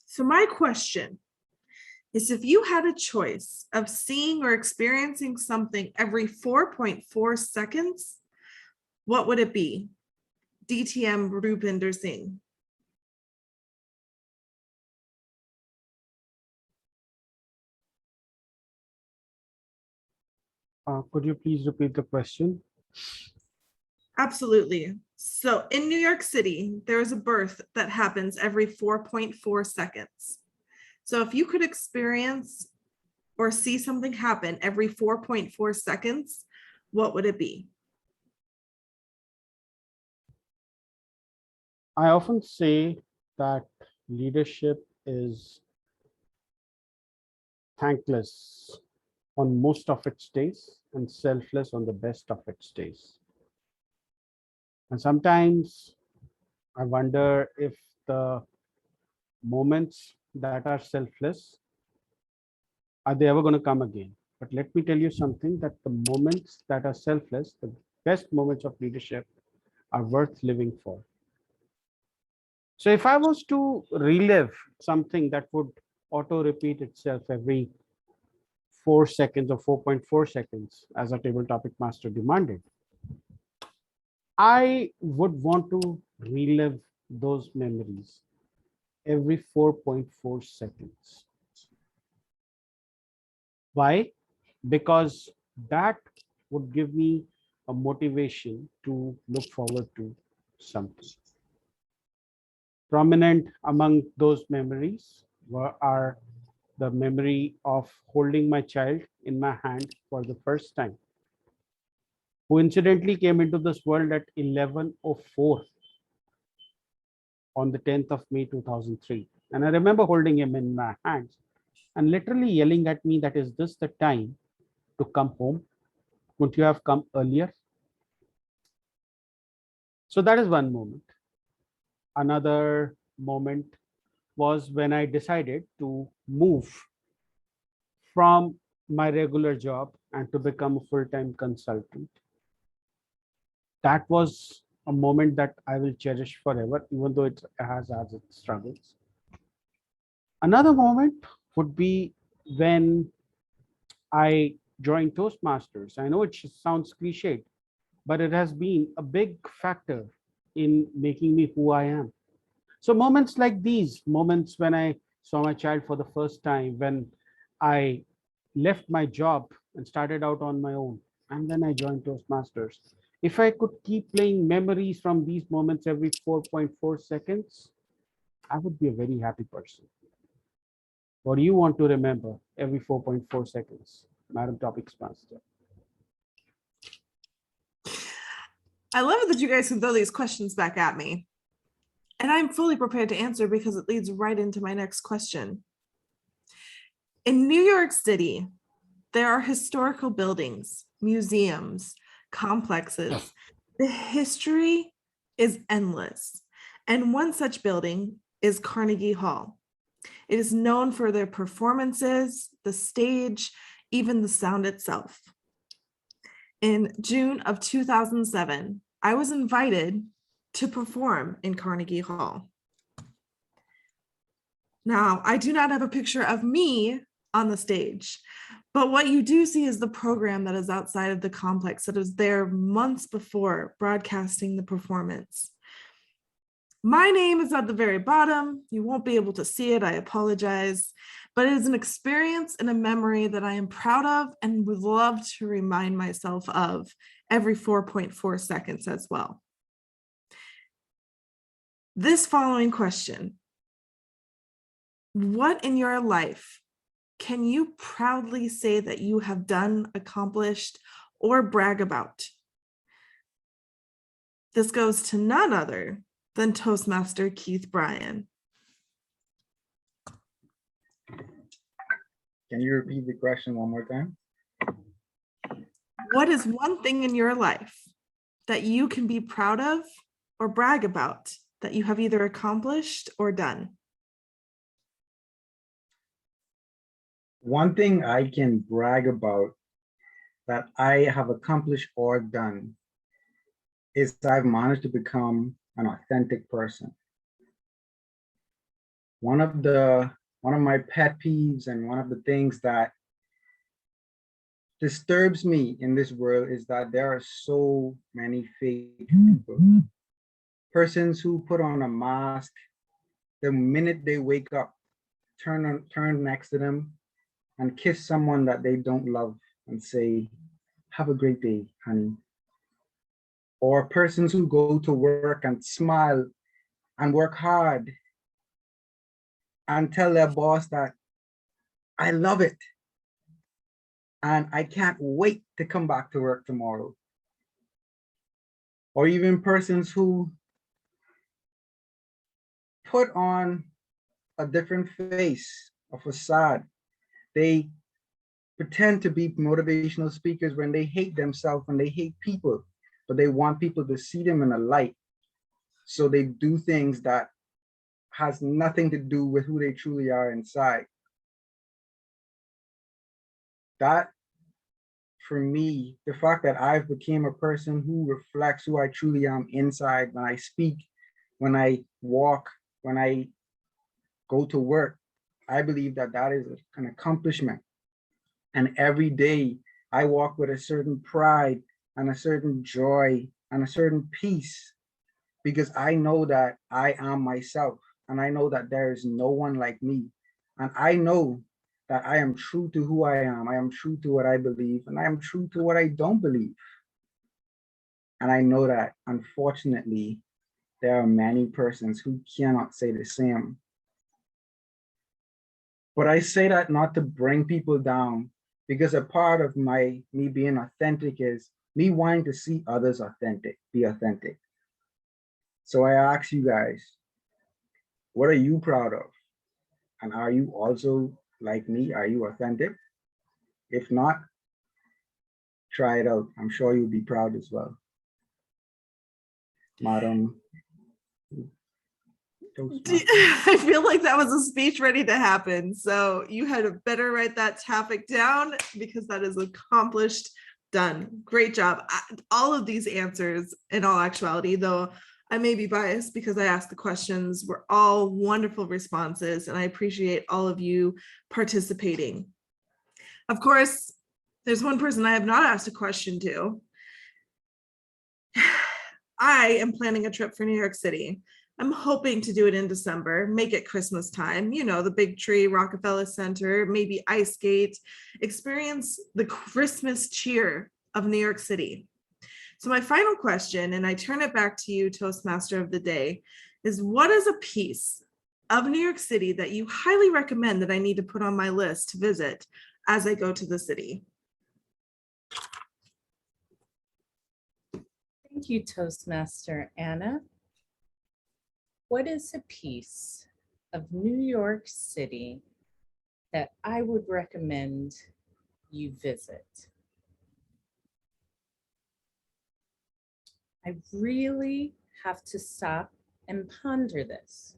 So my question is if you had a choice of seeing or experiencing something every 4.4 seconds, what would it be? DTM Rupinder Singh. Could you please repeat the question? Absolutely. So in New York City, there is a birth that happens every 4.4 seconds. So if you could experience or see something happen every 4.4 seconds, what would it be? I often say that leadership is thankless on most of its days and selfless on the best of its days. And sometimes I wonder if the moments that are selfless, are they ever going to come again? But let me tell you something, that the moments that are selfless, the best moments of leadership, are worth living for. So if I was to relive something that would auto repeat itself every 4 seconds or 4.4 seconds, as a table topic master demanded, I would want to relive those memories every 4.4 seconds. Why? Because that would give me a motivation to look forward to something. Prominent among those memories are the memory of holding my child in my hand for the first time, who incidentally came into this world at 11:04 on the 10th of May 2003. And I remember holding him in my hands and literally yelling at me that, is this the time to come home? Couldn't you have come earlier? So that is one moment. Another moment was when I decided to move from my regular job and to become a full-time consultant. That was a moment that I will cherish forever, even though it has its struggles. Another moment would be when I joined Toastmasters. I know it sounds cliched, but it has been a big factor in making me who I am. So moments like these, moments when I saw my child for the first time, when I left my job and started out on my own, and then I joined Toastmasters. If I could keep playing memories from these moments every 4.4 seconds, I would be a very happy person. What do you want to remember every 4.4 seconds, Madam Topics Master? I love it that you guys can throw these questions back at me. And I'm fully prepared to answer because it leads right into my next question. In New York City, there are historical buildings, museums, complexes. The history is endless. And one such building is Carnegie Hall. It is known for their performances, the stage, even the sound itself. In June of 2007, I was invited to perform in Carnegie Hall. Now, I do not have a picture of me on the stage, but what you do see is the program that is outside of the complex that was there months before broadcasting the performance. My name is at the very bottom. You won't be able to see it. I apologize, but it is an experience and a memory that I am proud of and would love to remind myself of every 4.4 seconds as well. This following question: what in your life can you proudly say that you have done, accomplished, or brag about? This goes to none other than Toastmaster Keith Bryan. Can you repeat the question one more time? What is one thing in your life that you can be proud of or brag about that you have either accomplished or done? One thing I can brag about that I have accomplished or done is I've managed to become an authentic person. One of the one of my pet peeves and one of the things that disturbs me in this world is that there are so many fake people. Persons who put on a mask the minute they wake up, turn next to them and kiss someone that they don't love and say, "Have a great day, honey." Or persons who go to work and smile and work hard and tell their boss that, "I love it and I can't wait to come back to work tomorrow." Or even persons who put on a different face, a facade. They pretend to be motivational speakers when they hate themselves and they hate people, but they want people to see them in a light. So they do things that has nothing to do with who they truly are inside. That, for me, the fact that I've become a person who reflects who I truly am inside when I speak, when I walk, when I go to work, I believe that that is an accomplishment. And every day I walk with a certain pride and a certain joy and a certain peace, because I know that I am myself and I know that there is no one like me. And I know that I am true to who I am true to what I believe, and I am true to what I don't believe. And I know that, unfortunately, there are many persons who cannot say the same. But I say that not to bring people down, because a part of me being authentic is me wanting to see others be authentic. So I ask you guys, what are you proud of? And are you also like me? Are you authentic? If not, try it out. I'm sure you'll be proud as well. Madam. I feel like that was a speech ready to happen. So you had better write that topic down, because that is accomplished. Done. Great job. All of these answers, in all actuality, though I may be biased because I asked the questions, were all wonderful responses, and I appreciate all of you participating. Of course, there's one person I have not asked a question to. I am planning a trip for New York City. I'm hoping to do it in December, make it Christmas time, you know, the big tree, Rockefeller Center, maybe ice skate, experience the Christmas cheer of New York City. So my final question, and I turn it back to you, Toastmaster of the day, is what is a piece of New York City that you highly recommend that I need to put on my list to visit as I go to the city? Thank you, Toastmaster Anna. What is a piece of New York City that I would recommend you visit? I really have to stop and ponder this,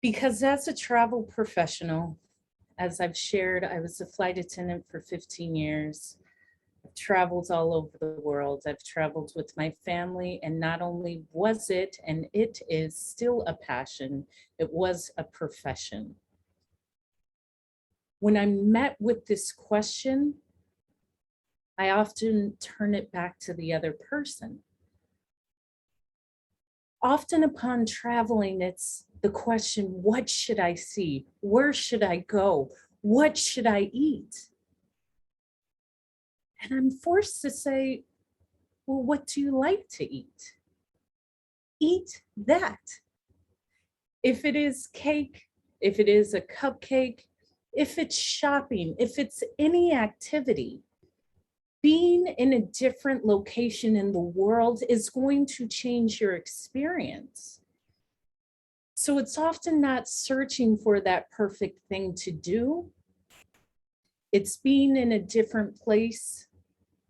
because as a travel professional, as I've shared, I was a flight attendant for 15 years. I've traveled all over the world. I've traveled with my family, and not only was it, and it is still a passion, it was a profession. When I'm met with this question, I often turn it back to the other person. Often upon traveling, it's the question, what should I see? Where should I go? What should I eat? And I'm forced to say, well, what do you like to eat? Eat that. If it is cake, if it is a cupcake, if it's shopping, if it's any activity, being in a different location in the world is going to change your experience. So it's often not searching for that perfect thing to do. It's being in a different place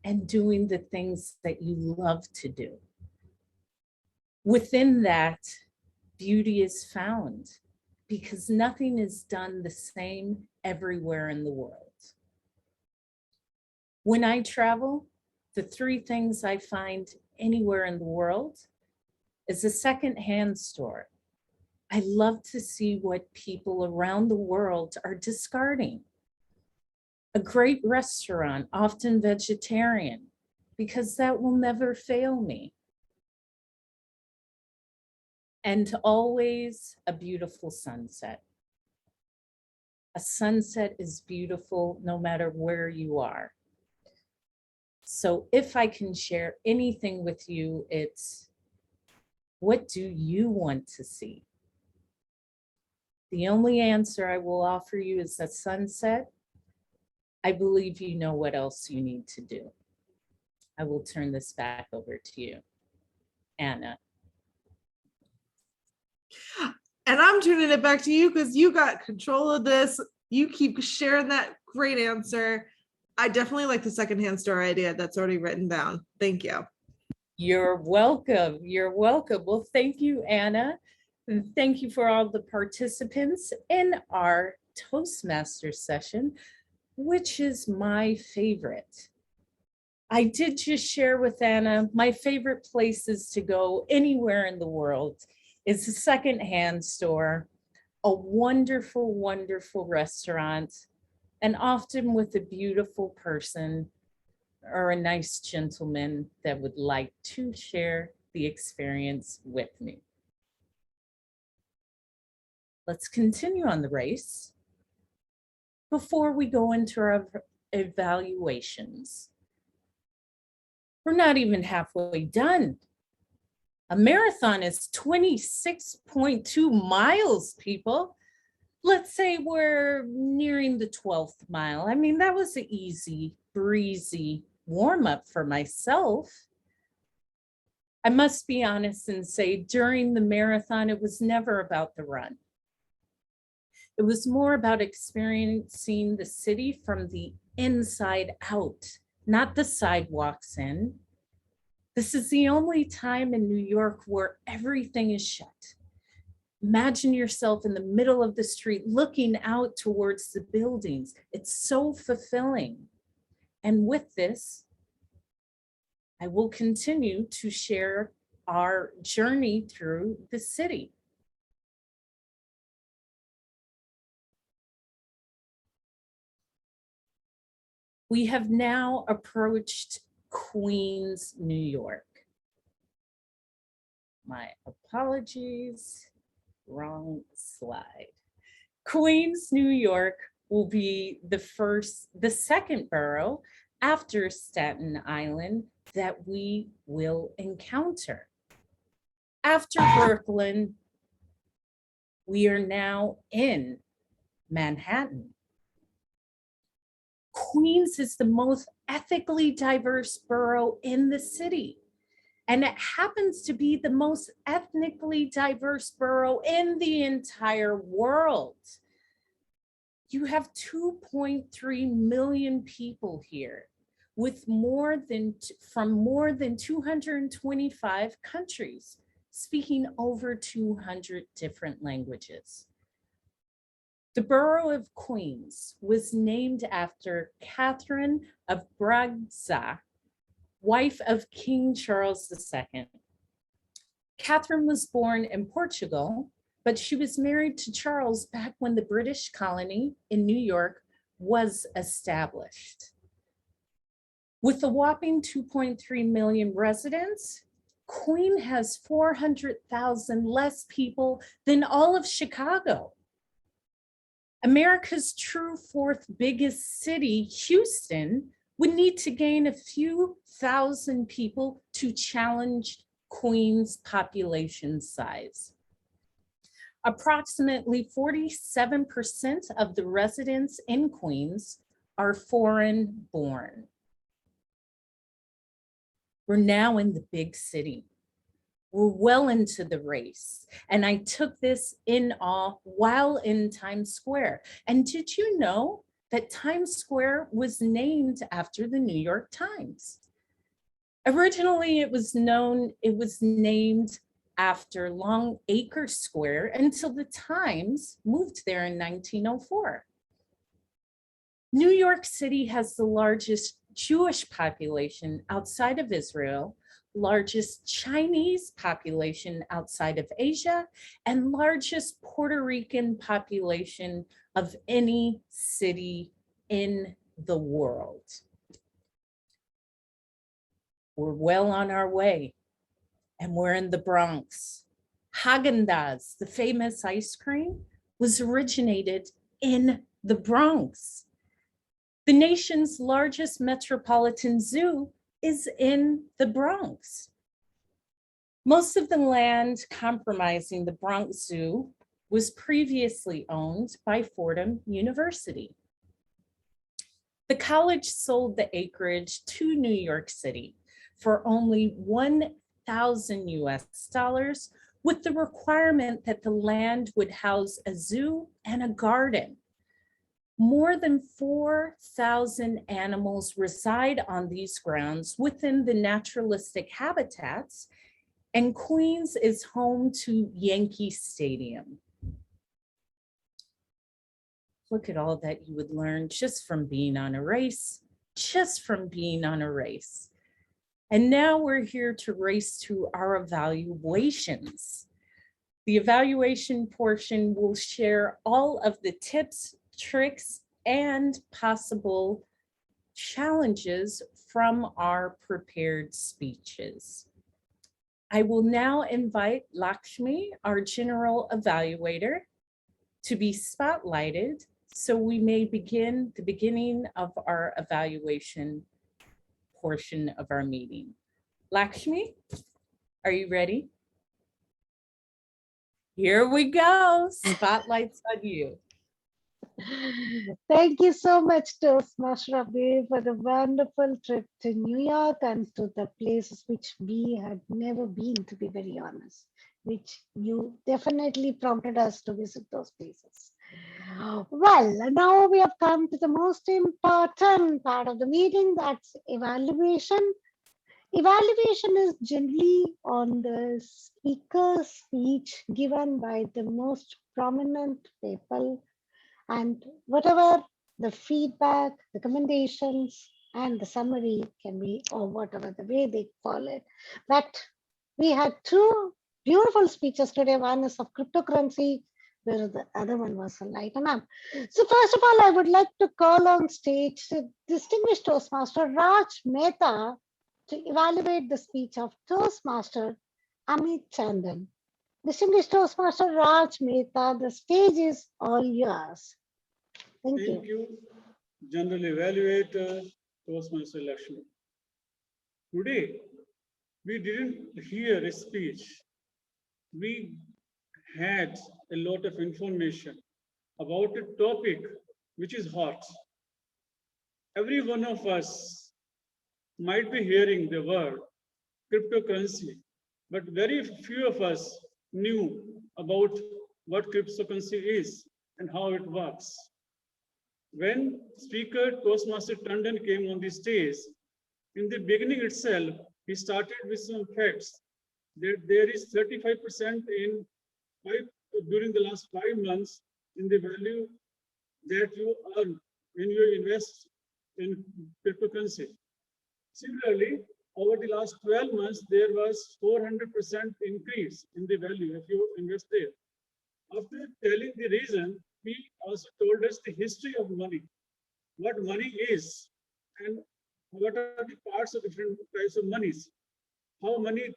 and doing the things that you love to do. Within that, beauty is found, because nothing is done the same everywhere in the world. When I travel, the three things I find anywhere in the world is a secondhand store, I love to see what people around the world are discarding. A great restaurant, often vegetarian, because that will never fail me. And always a beautiful sunset. A sunset is beautiful no matter where you are. So if I can share anything with you, it's what do you want to see? The only answer I will offer you is that sunset. I believe you know what else you need to do. I will turn this back over to you, Anna. And I'm turning it back to you because you got control of this. You keep sharing that great answer. I definitely like the secondhand story idea that's already written down. Thank you. You're welcome. You're welcome. Well, thank you, Anna. And thank you for all the participants in our Toastmasters session, which is my favorite. I did just share with Anna, my favorite places to go anywhere in the world is a secondhand store, a wonderful, wonderful restaurant, and often with a beautiful person or a nice gentleman that would like to share the experience with me. Let's continue on the race before we go into our evaluations. We're not even halfway done. A marathon is 26.2 miles, people. Let's say we're nearing the 12th mile. I mean, that was an easy, breezy warm-up for myself. I must be honest and say during the marathon, it was never about the run. It was more about experiencing the city from the inside out, not the sidewalks in. This is the only time in New York where everything is shut. Imagine yourself in the middle of the street looking out towards the buildings. It's so fulfilling. And with this, I will continue to share our journey through the city. We have now approached Queens, New York. My apologies, wrong slide. Queens, New York will be the second borough after Staten Island that we will encounter. After Brooklyn, we are now in Manhattan. Queens is the most ethically diverse borough in the city. And it happens to be the most ethnically diverse borough in the entire world. You have 2.3 million people here with from more than 225 countries, speaking over 200 different languages. The borough of Queens was named after Catherine of Braganza, wife of King Charles II. Catherine was born in Portugal, but she was married to Charles back when the British colony in New York was established. With a whopping 2.3 million residents, Queen has 400,000 less people than all of Chicago. America's true fourth biggest city, Houston, would need to gain a few thousand people to challenge Queens' population size. Approximately 47% of the residents in Queens are foreign born. We're now in the big city. We're well into the race. And I took this in awe while in Times Square. And did you know that Times Square was named after the New York Times? Originally, it was named after Long Acre Square until the Times moved there in 1904. New York City has the largest Jewish population outside of Israel, largest Chinese population outside of Asia, and largest Puerto Rican population of any city in the world. We're well on our way, and we're in the Bronx. Haagen-Dazs, the famous ice cream, was originated in the Bronx. The nation's largest metropolitan zoo is in the Bronx. Most of the land comprising the Bronx Zoo was previously owned by Fordham University. The college sold the acreage to New York City for only $1,000 US, with the requirement that the land would house a zoo and a garden. More than 4,000 animals reside on these grounds within the naturalistic habitats, and Queens is home to Yankee Stadium. Look at all that you would learn just from being on a race, And now we're here to race to our evaluations. The evaluation portion will share all of the tips, tricks, and possible challenges from our prepared speeches. I will now invite Lakshmi, our general evaluator, to be spotlighted so we may begin the beginning of our evaluation portion of our meeting. Lakshmi, are you ready? Here we go. Spotlight's on you. Thank you so much, Toastmaster Abhi, for the wonderful trip to New York and to the places which we had never been, to be very honest, which you definitely prompted us to visit those places. Well, now we have come to the most important part of the meeting, that's evaluation. Evaluation is generally on the speaker's speech given by the most prominent people, and whatever the feedback, recommendations, and the summary can be, or whatever the way they call it. But we had two beautiful speeches today. One is of cryptocurrency, where the other one was a lighten up. So first of all, I would like to call on stage the distinguished Toastmaster Raj Mehta to evaluate the speech of Toastmaster Amit Chandan. Distinguished Toastmaster Raj Mehta, the stage is all yours. Thank you. Thank you, General Evaluator, Toastmaster Lakshmi. Today, we didn't hear a speech. We had a lot of information about a topic which is hot. Every one of us might be hearing the word cryptocurrency, but very few of us knew about what cryptocurrency is and how it works. When Speaker Toastmaster Tandon came on the stage, in the beginning itself, he started with some facts that there is 35% during the last 5 months in the value that you earn when you invest in cryptocurrency. Similarly, over the last 12 months, there was 400% increase in the value if you invest there. After telling the reason, he also told us the history of money, what money is, and what are the parts of different types of monies, how money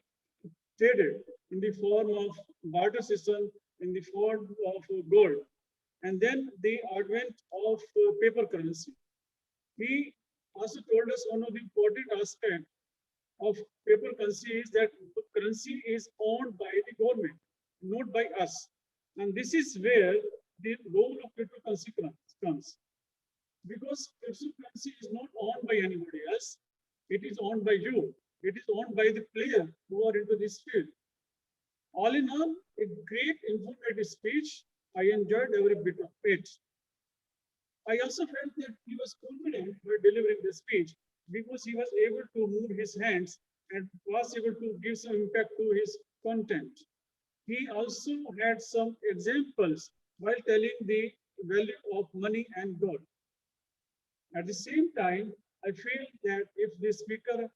traded in the form of barter system, in the form of gold, and then the advent of paper currency. He also told us one of the important aspects of paper currency is that currency is owned by the government, not by us. And this is where the role of cryptocurrency comes. Because cryptocurrency is not owned by anybody else, it is owned by you. It is owned by the players who are into this field. All in all, a great informative speech. I enjoyed every bit of it. I also felt that he was confident by delivering the speech because he was able to move his hands and was able to give some impact to his content. He also had some examples while telling the value of money and gold. At the same time, I feel that if the speaker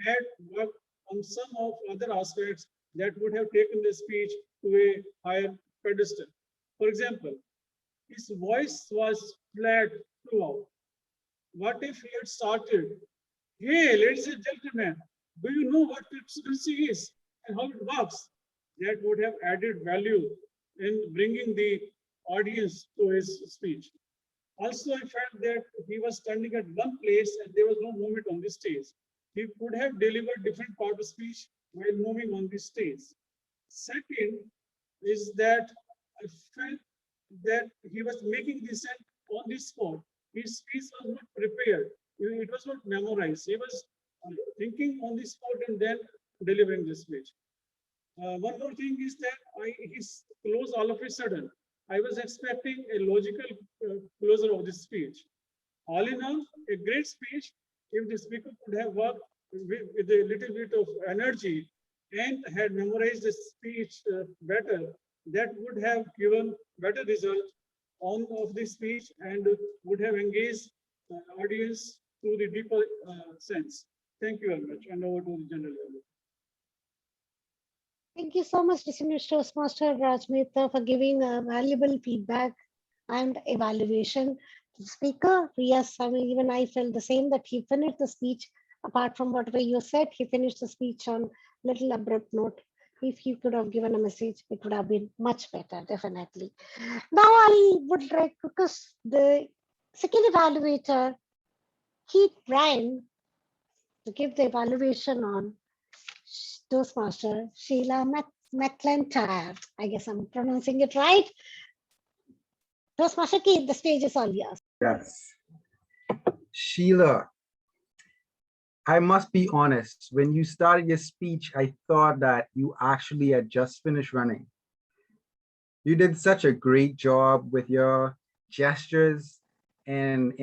had worked on some of other aspects that would have taken the speech to a higher pedestal. For example, his voice was flat throughout. What if he had started, "Hey, ladies and gentlemen, do you know what cryptocurrency is and how it works?" That would have added value in bringing the audience to his speech. Also, I felt that he was standing at one place and there was no movement on the stage. He could have delivered different part of speech while moving on the stage. Second is that I felt that he was making this on the spot. His speech was not prepared. It was not memorized. He was thinking on the spot and then delivering the speech. One more thing is that he's close all of a sudden. I was expecting a logical closure of this speech. All in all, a great speech. If the speaker could have worked with a little bit of energy and had memorized the speech better, that would have given better result of the speech and would have engaged the audience to the deeper sense. Thank you very much. And over to the general. Thank you so much, distinguished Toastmaster Rajmita, for giving valuable feedback and evaluation to the speaker. Yes, I mean, even I felt the same, that he finished the speech, apart from whatever you said, he finished the speech on a little abrupt note. If he could have given a message, it would have been much better, definitely. Now I would like, because the second evaluator, he ran to give the evaluation on Toastmaster Sheila Mcintyre. I guess I'm pronouncing it right. Toastmaster Keith, the stage is all yours. Yes. Sheila, I must be honest. When you started your speech, I thought that you actually had just finished running. You did such a great job with your gestures and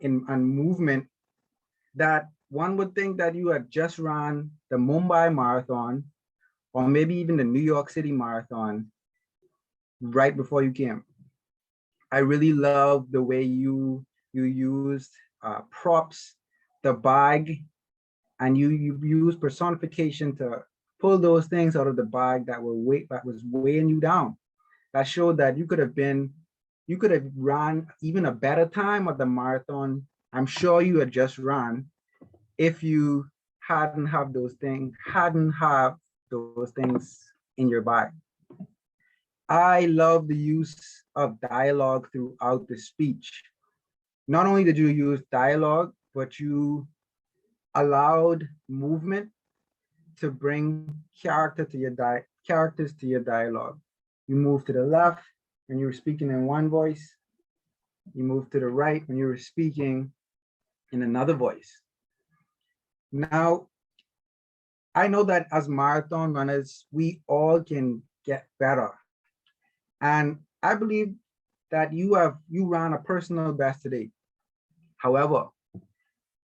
movement that one would think that you had just run the Mumbai Marathon or maybe even the New York City Marathon right before you came. I really love the way you used props, the bag, and you used personification to pull those things out of the bag that was weighing you down. That showed that you could have run even a better time at the marathon. I'm sure you had just run if you hadn't have those things in your bag. I love the use of dialogue throughout the speech. Not only did you use dialogue, but you allowed movement to bring characters to your dialogue. You moved to the left when you were speaking in one voice. You moved to the right when you were speaking in another voice. Now, I know that as marathon runners, we all can get better. And I believe that you ran a personal best today. However,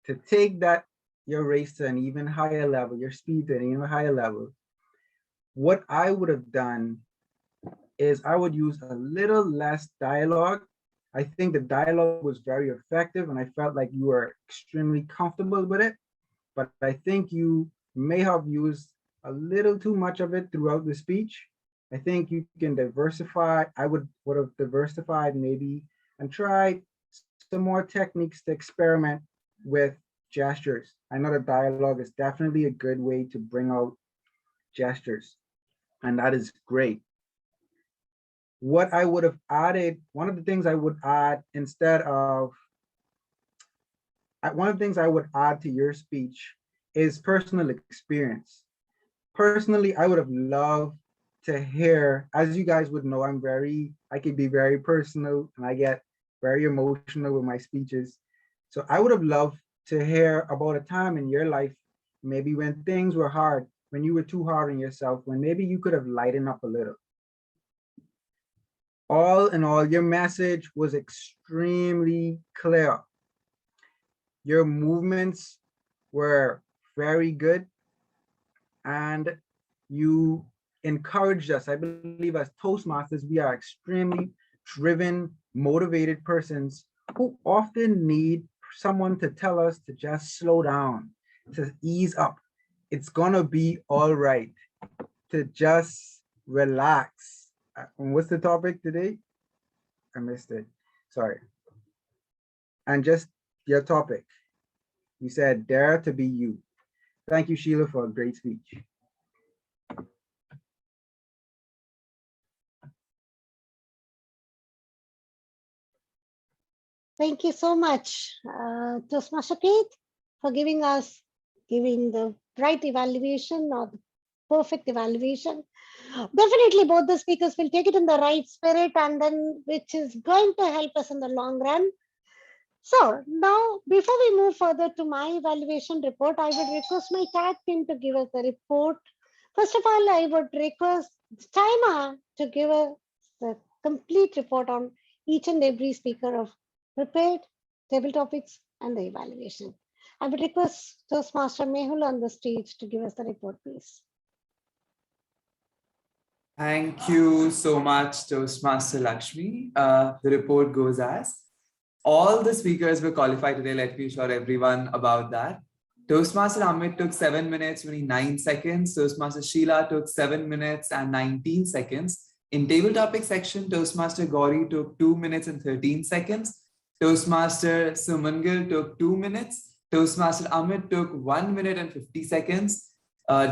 to take your race to an even higher level, your speed to an even higher level, what I would have done is I would use a little less dialogue. I think the dialogue was very effective and I felt like you were extremely comfortable with it, but I think you may have used a little too much of it throughout the speech. I think you can diversify. I would have diversified maybe and tried some more techniques to experiment with gestures. I know the dialogue is definitely a good way to bring out gestures, and that is great. What I would have added, one of the things I would add to your speech is personal experience. Personally, I would have loved to hear, as you guys would know, I can be very personal and I get very emotional with my speeches. So I would have loved to hear about a time in your life, maybe when things were hard, when you were too hard on yourself, when maybe you could have lightened up a little. All in all, your message was extremely clear. Your movements were very good and you encouraged us. I believe as Toastmasters, we are extremely driven, motivated persons who often need someone to tell us to just slow down, to ease up. it's gonna be all right to just relax. And what's the topic today? I missed it. Sorry. And just your topic. You said dare to be you. Thank you, Sheila, for a great speech. Thank you so much, Toastmaster Kate, for giving the right evaluation or the perfect evaluation. Definitely both the speakers will take it in the right spirit, and then which is going to help us in the long run. So now, before we move further to my evaluation report, I would request my CAT team to give us the report. First of all, I would request Taima to give us the complete report on each and every speaker of prepared, table topics, and the evaluation. I would request Toastmaster Mehul on the stage to give us the report, please. Thank you so much, Toastmaster Lakshmi. The report goes as all the speakers were qualified today. Let me assure everyone about that. Toastmaster Amit took 7 minutes, 29 seconds. Toastmaster Sheila took 7 minutes and 19 seconds. In table topic section, Toastmaster Gauri took 2 minutes and 13 seconds. Toastmaster Sumangal took 2 minutes. Toastmaster Amit took 1 minute and 50 seconds.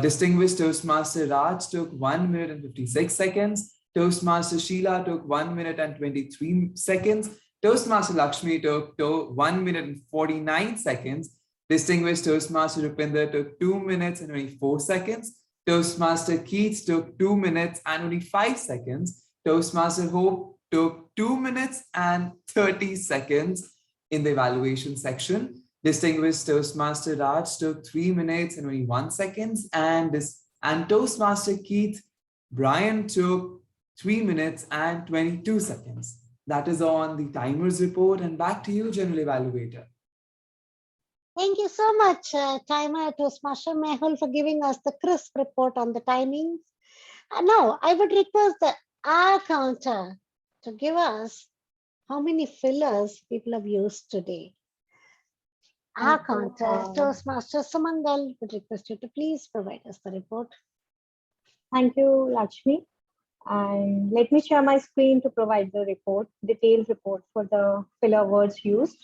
Distinguished Toastmaster Raj took 1 minute and 56 seconds. Toastmaster Sheila took 1 minute and 23 seconds. Toastmaster Lakshmi took 1 minute and 49 seconds. Distinguished Toastmaster Rupinder took 2 minutes and 24 seconds. Toastmaster Keith took 2 minutes and only 5 seconds. Toastmaster Hope took 2 minutes and 30 seconds in the evaluation section. Distinguished Toastmaster Raj took 3 minutes and only 1 second. And Toastmaster Keith Brian took 3 minutes and 22 seconds. That is on the timers report, and back to you, General Evaluator. Thank you so much, Timer Toastmaster Mehul, for giving us the crisp report on the timings. Now, I would request the R counter to give us how many fillers people have used today. R counter, Toastmaster Sumangal would request you to please provide us the report. Thank you, Lakshmi. And let me share my screen to provide the report, detailed report for the filler words used.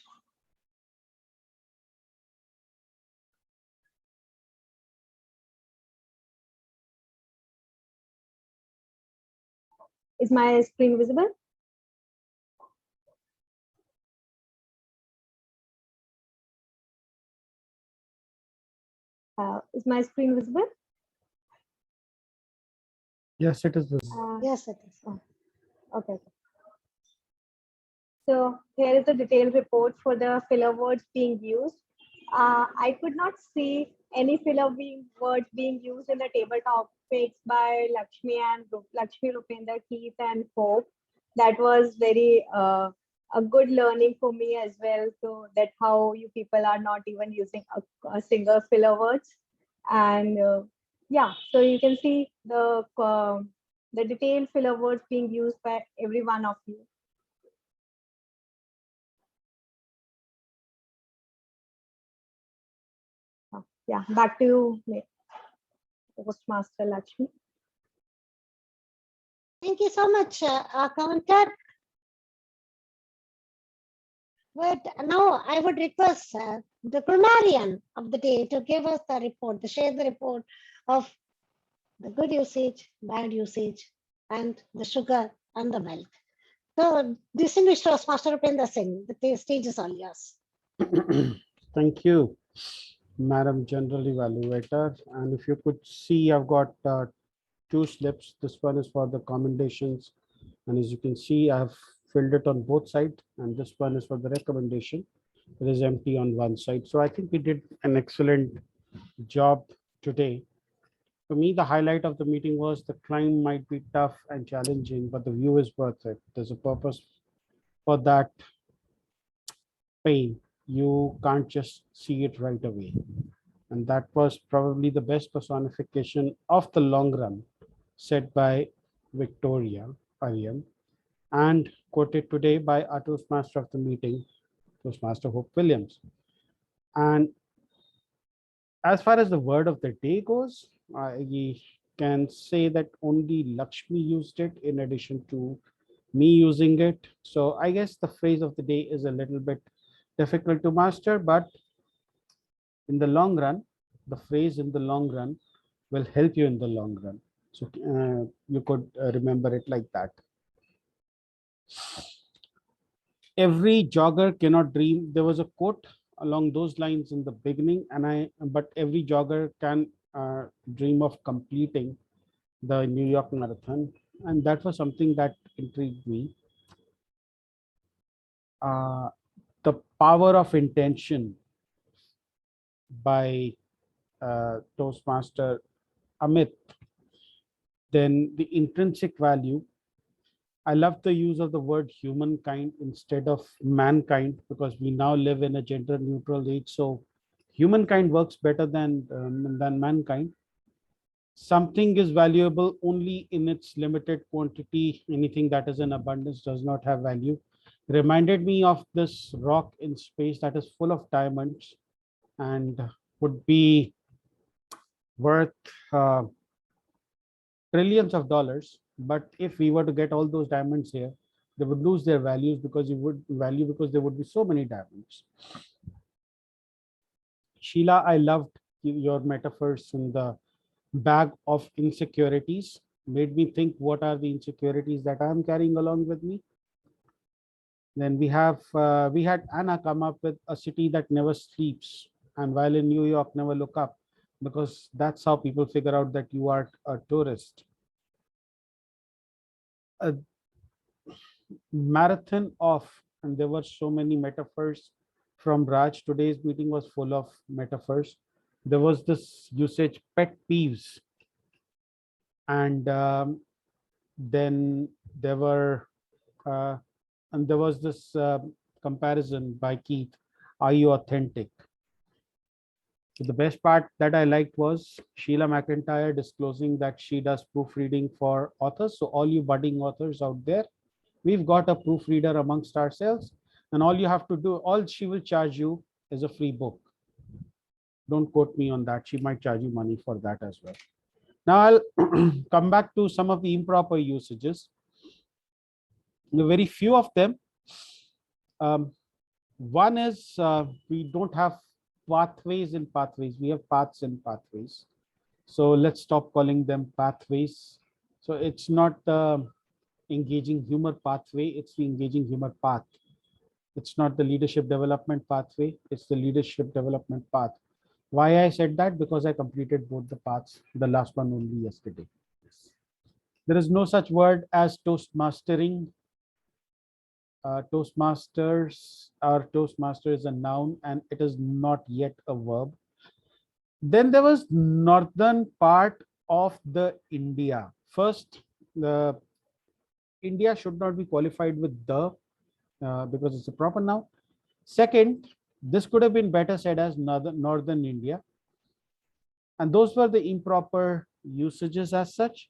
Is my screen visible? Is my screen visible? Yes, it is visible. Yes, it is. Okay. So here is a detailed report for the filler words being used. I could not see any filler words being used in the table topics by Lakshmi and Lakshmi, Rupinder, Keith, and Hope. That was very a good learning for me as well. So that how you people are not even using a single filler words. And yeah, so you can see the detailed filler words being used by every one of you. Yeah, back to you, Toastmaster Lakshmi. Thank you so much, counter. But now I would request the grammarian of the day to give us the report, to share the report of the good usage, bad usage, and the sugar and the milk. So, distinguished Toastmaster Rupinder Singh, the stage is all yours. Thank you, Madam General Evaluator. And if you could see, I've got 2 slips. This one is for the commendations. And as you can see, I've filled it on both sides. And this one is for the recommendation. It is empty on one side. So I think we did an excellent job today. For me, the highlight of the meeting was the climb might be tough and challenging, but the view is worth it. There's a purpose for that pain. You can't just see it right away. And that was probably the best personification of the long run said by Victoria Ariam and quoted today by our Toastmaster of the meeting, Toastmaster Hope Williams. And as far as the word of the day goes, I can say that only Lakshmi used it in addition to me using it. So I guess the phrase of the day is a little bit difficult to master, but in the long run, the phrase in the long run will help you in the long run. So you could remember it like that. Every jogger cannot dream. There was a quote along those lines in the beginning, but every jogger can dream of completing the New York Marathon, and that was something that intrigued me. The power of intention by Toastmaster Amit. Then the intrinsic value. I love the use of the word humankind instead of mankind, because we now live in a gender neutral age. So humankind works better than mankind. Something is valuable only in its limited quantity. Anything that is in abundance does not have value. Reminded me of this rock in space that is full of diamonds and would be worth trillions of dollars. But if we were to get all those diamonds here, they would lose their values because there would be so many diamonds. Sheila, I loved your metaphors in the bag of insecurities. Made me think, what are the insecurities that I'm carrying along with me? Then we had Anna come up with a city that never sleeps, and while in New York, never look up, because that's how people figure out that you are a tourist. A marathon of, and there were so many metaphors from Raj. Today's meeting was full of metaphors. There was this usage, pet peeves, and then there were and there was this comparison by Keith, are you authentic? So the best part that I liked was Sheila Mcintyre disclosing that she does proofreading for authors. So all you budding authors out there, we've got a proofreader amongst ourselves, and all you have to do, all she will charge you is a free book. Don't quote me on that. She might charge you money for that as well. Now I'll come back to some of the improper usages. The very few of them. One is we don't have pathways in pathways. We have paths in pathways. So let's stop calling them pathways. So it's not the engaging humor pathway, it's the engaging humor path. It's not the leadership development pathway, it's the leadership development path. Why I said that? Because I completed both the paths, the last one only yesterday. There is no such word as Toastmastering. Toastmasters or Toastmaster is a noun and it is not yet a verb. Then there was northern part of the India. First, the India should not be qualified with the because it's a proper noun. Second, this could have been better said as northern India. And those were the improper usages as such.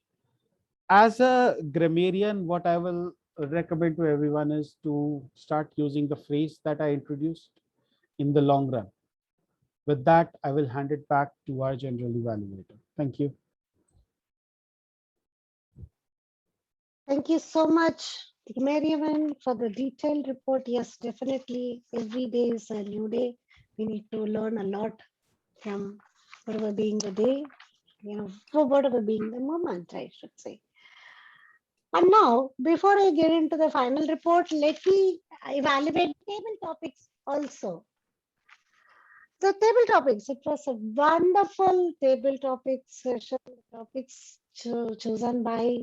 As a grammarian, what I will recommend to everyone is to start using the phrase that I introduced in the long run. With that, I will hand it back to our general evaluator. Thank you. Thank you so much, Mariaman, for the detailed report. Yes, definitely. Every day is a new day. We need to learn a lot from whatever being the day, for whatever being the moment, I should say. And now, before I get into the final report, let me evaluate table topics also. The table topics, it was a wonderful table topics session, topics chosen by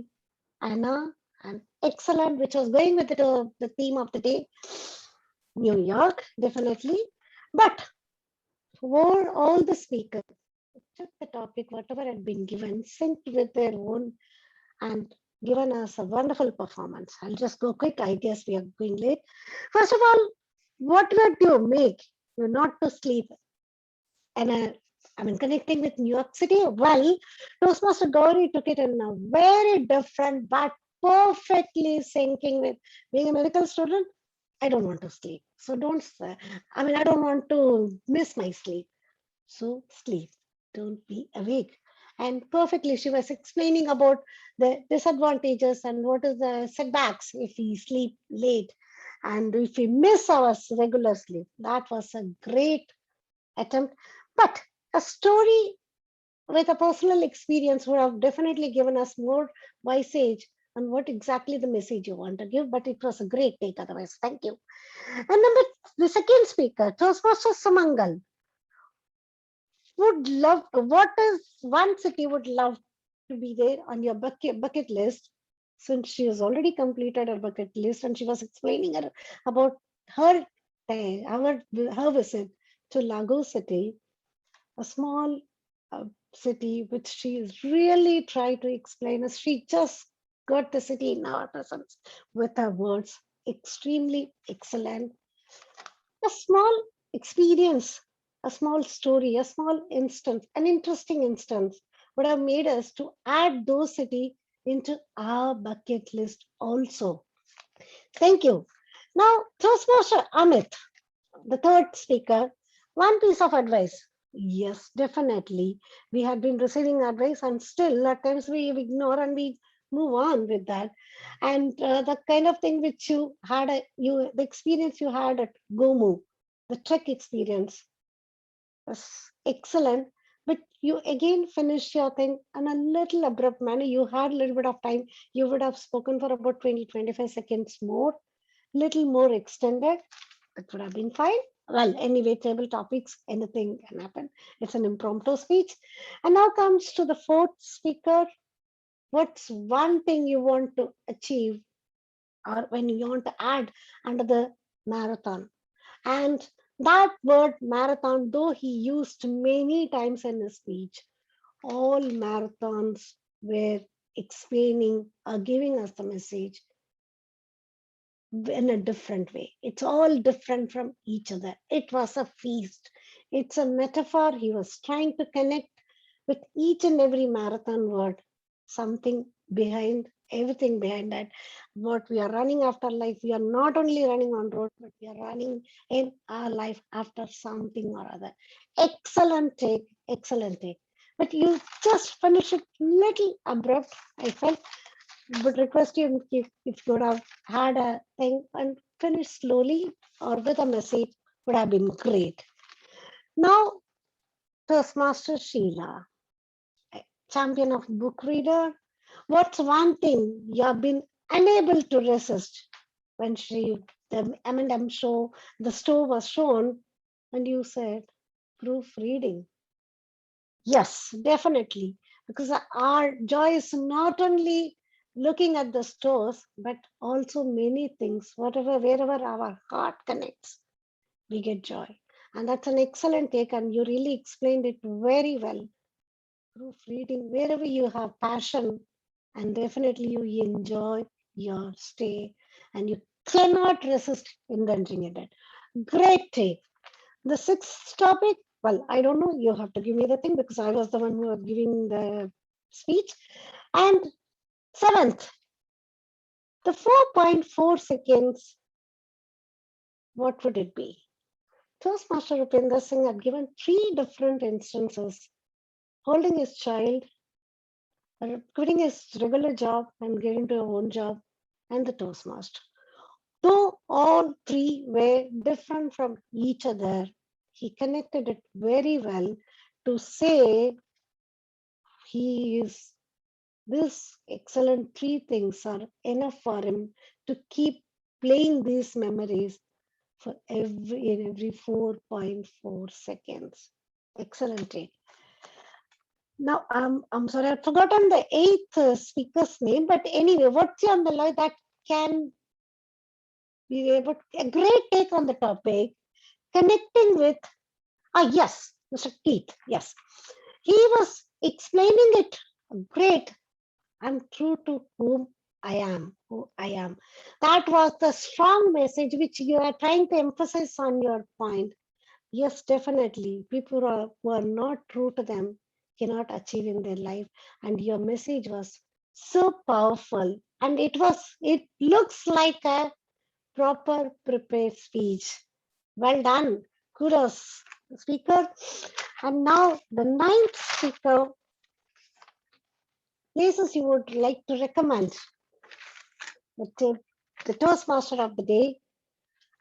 Anna, and excellent, which was going with the theme of the day, New York, definitely. But for all the speakers, took the topic, whatever had been given, synced with their own, and given us a wonderful performance. I'll just go quick. I guess we are going late. First of all, what would you make you not to sleep? And connecting with New York City. Well, Toastmaster Gauri took it in a very different but perfectly syncing with being a medical student. I don't want to sleep. So I don't want to miss my sleep. So sleep. don't be awake. And perfectly, she was explaining about the disadvantages and what is the setbacks if we sleep late and if we miss our regular sleep. That was a great attempt. But a story with a personal experience would have definitely given us more visage on what exactly the message you want to give. But it was a great take otherwise. Thank you. And the second speaker, Toastmaster Sumangal, would love, what is one city would love to be there on your bucket list, since she has already completed her bucket list and she was explaining about her her visit to Lagos City, a small city which she is really trying to explain as she just got the city in our presence with her words. Extremely excellent. A small experience, a small story, a small instance, an interesting instance would have made us to add those cities into our bucket list also. Thank you. Now, Toastmaster Amit, the third speaker, one piece of advice. Yes, definitely. We had been receiving advice and still at times we ignore and we move on with that. And the kind of thing which you had, the experience you had at Gomu, the trek experience was excellent. But you again finished your thing in a little abrupt manner. You had a little bit of time. You would have spoken for about 20-25 seconds more, little more extended. It would have been fine. Well, anyway, table topics, anything can happen. It's an impromptu speech. And now comes to the fourth speaker. What's one thing you want to achieve or when you want to add under the marathon? And that word marathon, though he used many times in his speech, all marathons were explaining or giving us the message in a different way. It's all different from each other. It was a feast. It's a metaphor. He was trying to connect with each and every marathon word, something behind, everything behind that. What we are running after life, we are not only running on road, but we are running in our life after something or other. Excellent take, excellent take. But you just finished it little abrupt, I felt. Would request you if you could have had a thing and finished slowly or with a message would have been great. Now, Toastmaster Sheila, champion of book reader, what's one thing you have been unable to resist when the M&M show, the store was shown and you said proofreading? Yes, definitely, because our joy is not only looking at the stores, but also many things, wherever our heart connects, we get joy. And that's an excellent take, and you really explained it very well. Proofreading, wherever you have passion, and definitely you enjoy your stay, and you cannot resist indulging in it. Great take. The sixth topic, well, I don't know, you have to give me the thing because I was the one who was giving the speech. And seventh, the 4.4 seconds, what would it be? Toastmaster Rupinder Singh had given 3 different instances, holding his child, quitting his regular job and getting to a own job, and the Toastmaster. Though all 3 were different from each other, he connected it very well to say this excellent 3 things are enough for him to keep playing these memories for every 4.4 seconds. Excellent take. Now, I'm sorry, I've forgotten the 8th speaker's name, but anyway, what's on the line that can be able to, a great take on the topic, connecting with, yes, Mr. Keith, yes. He was explaining it great. I'm true to who I am. That was the strong message which you are trying to emphasize on your point. Yes, definitely. People who are not true to them cannot achieve in their life. And your message was so powerful. And it looks like a proper prepared speech. Well done. Kudos. speaker. And now the ninth speaker, places you would like to recommend. The Toastmaster of the day.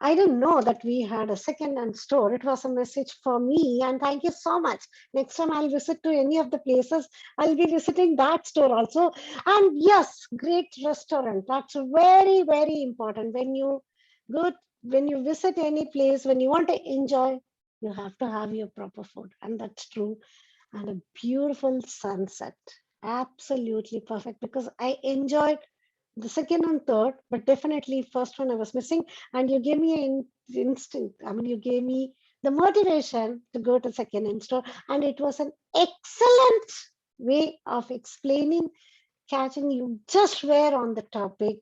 I didn't know that we had a second-hand store. It was a message for me, and thank you so much. Next time I'll visit to any of the places, I'll be visiting that store also. And yes, great restaurant. That's very, very important. When you visit any place, when you want to enjoy, you have to have your proper food, and that's true. And a beautiful sunset. Absolutely perfect, because I enjoyed the second and third, but definitely first one I was missing. And you gave me an instinct. I mean, you gave me the motivation to go to second hand store. And it was an excellent way of explaining, catching you just where on the topic.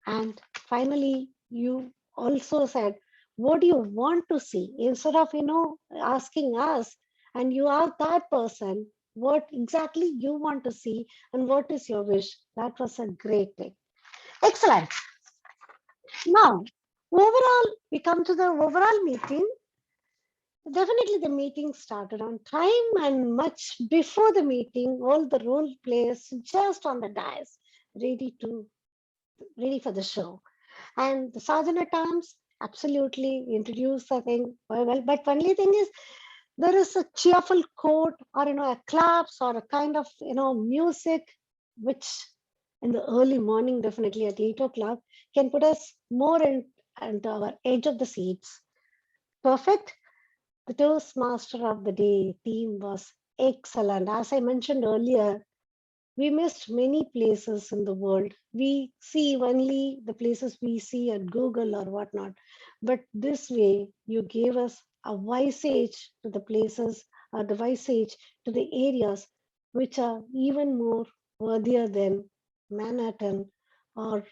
And finally, you also said, what do you want to see? Instead of, asking us, and you ask that person, what exactly you want to see and what is your wish. That was a great thing. Excellent. Now, overall, we come to the overall meeting. Definitely the meeting started on time, and much before the meeting, all the role players just on the dais, ready for the show. And the sergeant at arms absolutely introduced the thing very well. But funny thing is, there is a cheerful quote, or a claps, or a kind of music, which in the early morning, definitely at 8 o'clock, can put us more into our edge of the seats. Perfect. The Toastmaster of the day theme was excellent. As I mentioned earlier, we missed many places in the world. We see only the places we see at Google or whatnot. But this way, you gave us a visage to the places, or the visage to the areas which are even more worthier than Manhattan or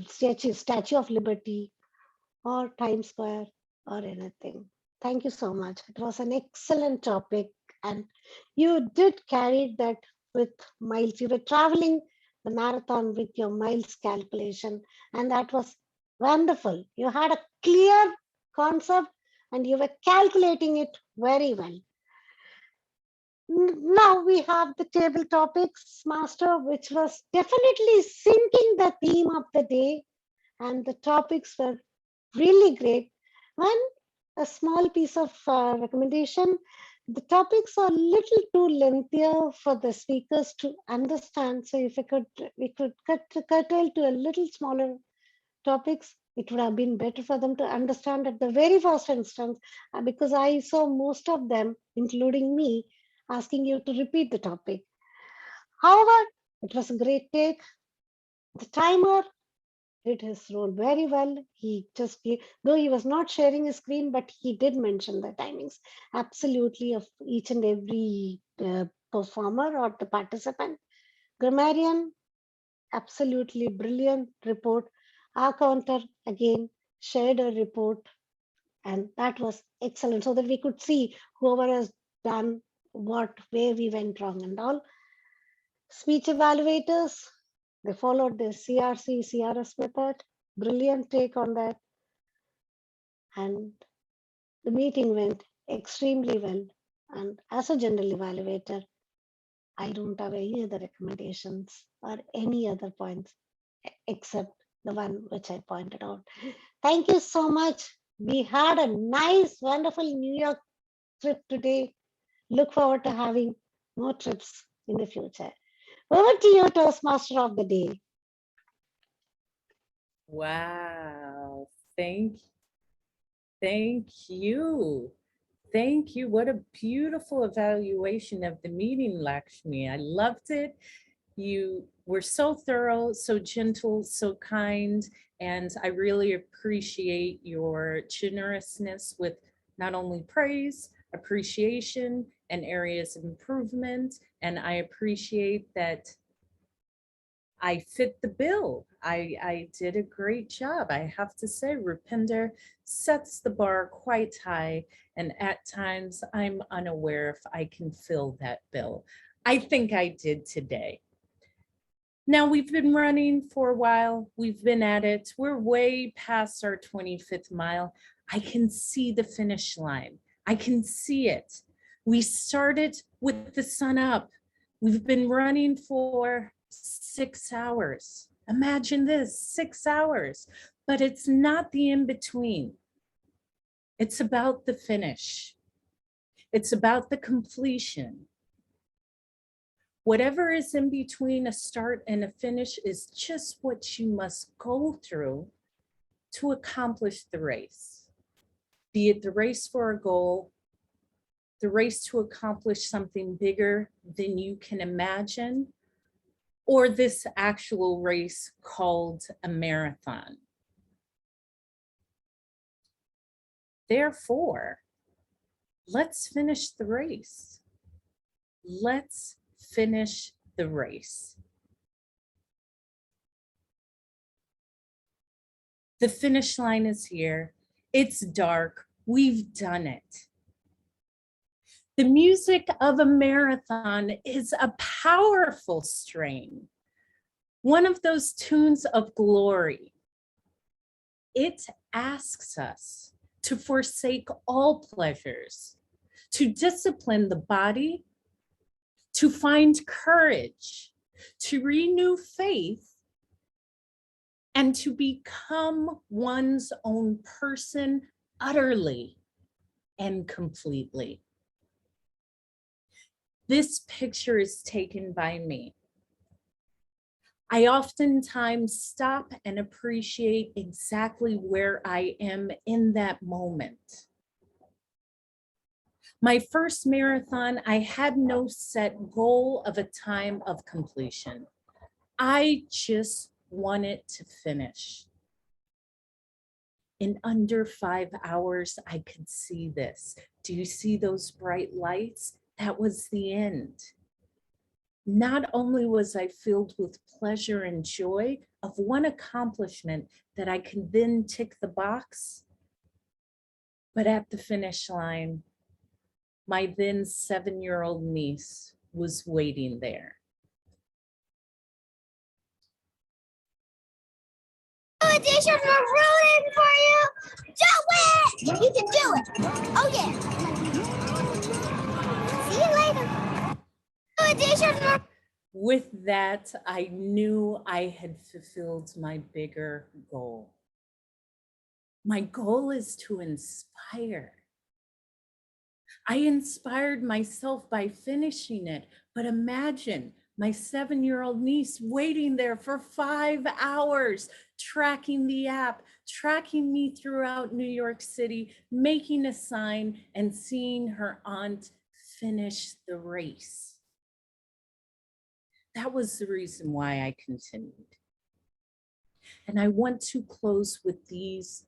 Statue of Liberty or Times Square or anything. Thank you so much. It was an excellent topic, and you did carry that with miles. You were traveling the marathon with your miles calculation, and that was wonderful. You had a clear concept and you were calculating it very well. Now we have the table topics master, which was definitely syncing the theme of the day, and the topics were really great. One, a small piece of recommendation. The topics are a little too lengthier for the speakers to understand. So if we could curtail to a little smaller topics, it would have been better for them to understand at the very first instance, because I saw most of them, including me, asking you to repeat the topic. However, it was a great take. The timer did his role very well. He just gave, though he was not sharing his screen, but he did mention the timings absolutely of each and every performer or the participant. Grammarian, absolutely brilliant report. Our counter again shared a report, and that was excellent, so that we could see whoever has done what, where we went wrong and all. Speech evaluators, they followed the CRC, CRS method. Brilliant take on that. And the meeting went extremely well. And as a general evaluator, I don't have any other recommendations or any other points except the one which I pointed out. Thank you so much. We had a nice, wonderful New York trip today. Look forward to having more trips in the future. Over to you, Toastmaster of the day. Wow, thank you. Thank you. What a beautiful evaluation of the meeting, Lakshmi. I loved it. You were so thorough, so gentle, so kind, and I really appreciate your generousness with not only praise, appreciation, and areas of improvement. And I appreciate that I fit the bill. I did a great job. I have to say, Rupinder sets the bar quite high, and at times I'm unaware if I can fill that bill. I think I did today. Now, we've been running for a while. We've been at it. We're way past our 25th mile. I can see the finish line. I can see it. We started with the sun up. We've been running for 6 hours. Imagine this, 6 hours, but it's not the in-between. It's about the finish. It's about the completion. Whatever is in between a start and a finish is just what you must go through to accomplish the race. Be it the race for a goal, the race to accomplish something bigger than you can imagine, or this actual race called a marathon. Therefore, let's finish the race. Let's finish the race. The finish line is here. It's dark. We've done it. The music of a marathon is a powerful strain, one of those tunes of glory. It asks us to forsake all pleasures, to discipline the body, to find courage, to renew faith, and to become one's own person utterly and completely. This picture is taken by me. I oftentimes stop and appreciate exactly where I am in that moment. My first marathon, I had no set goal of a time of completion. I just wanted to finish. In under 5 hours, I could see this. Do you see those bright lights? That was the end. Not only was I filled with pleasure and joy of one accomplishment that I could then tick the box, but at the finish line, my then 7-year-old niece was waiting there. Auditions were rooting for you. Do it! You can do it. Oh yeah. See you later. Auditions were. With that, I knew I had fulfilled my bigger goal. My goal is to inspire. I inspired myself by finishing it, but imagine my 7-year-old niece waiting there for 5 hours, tracking the app, tracking me throughout New York City, making a sign and seeing her aunt finish the race. That was the reason why I continued. And I want to close with these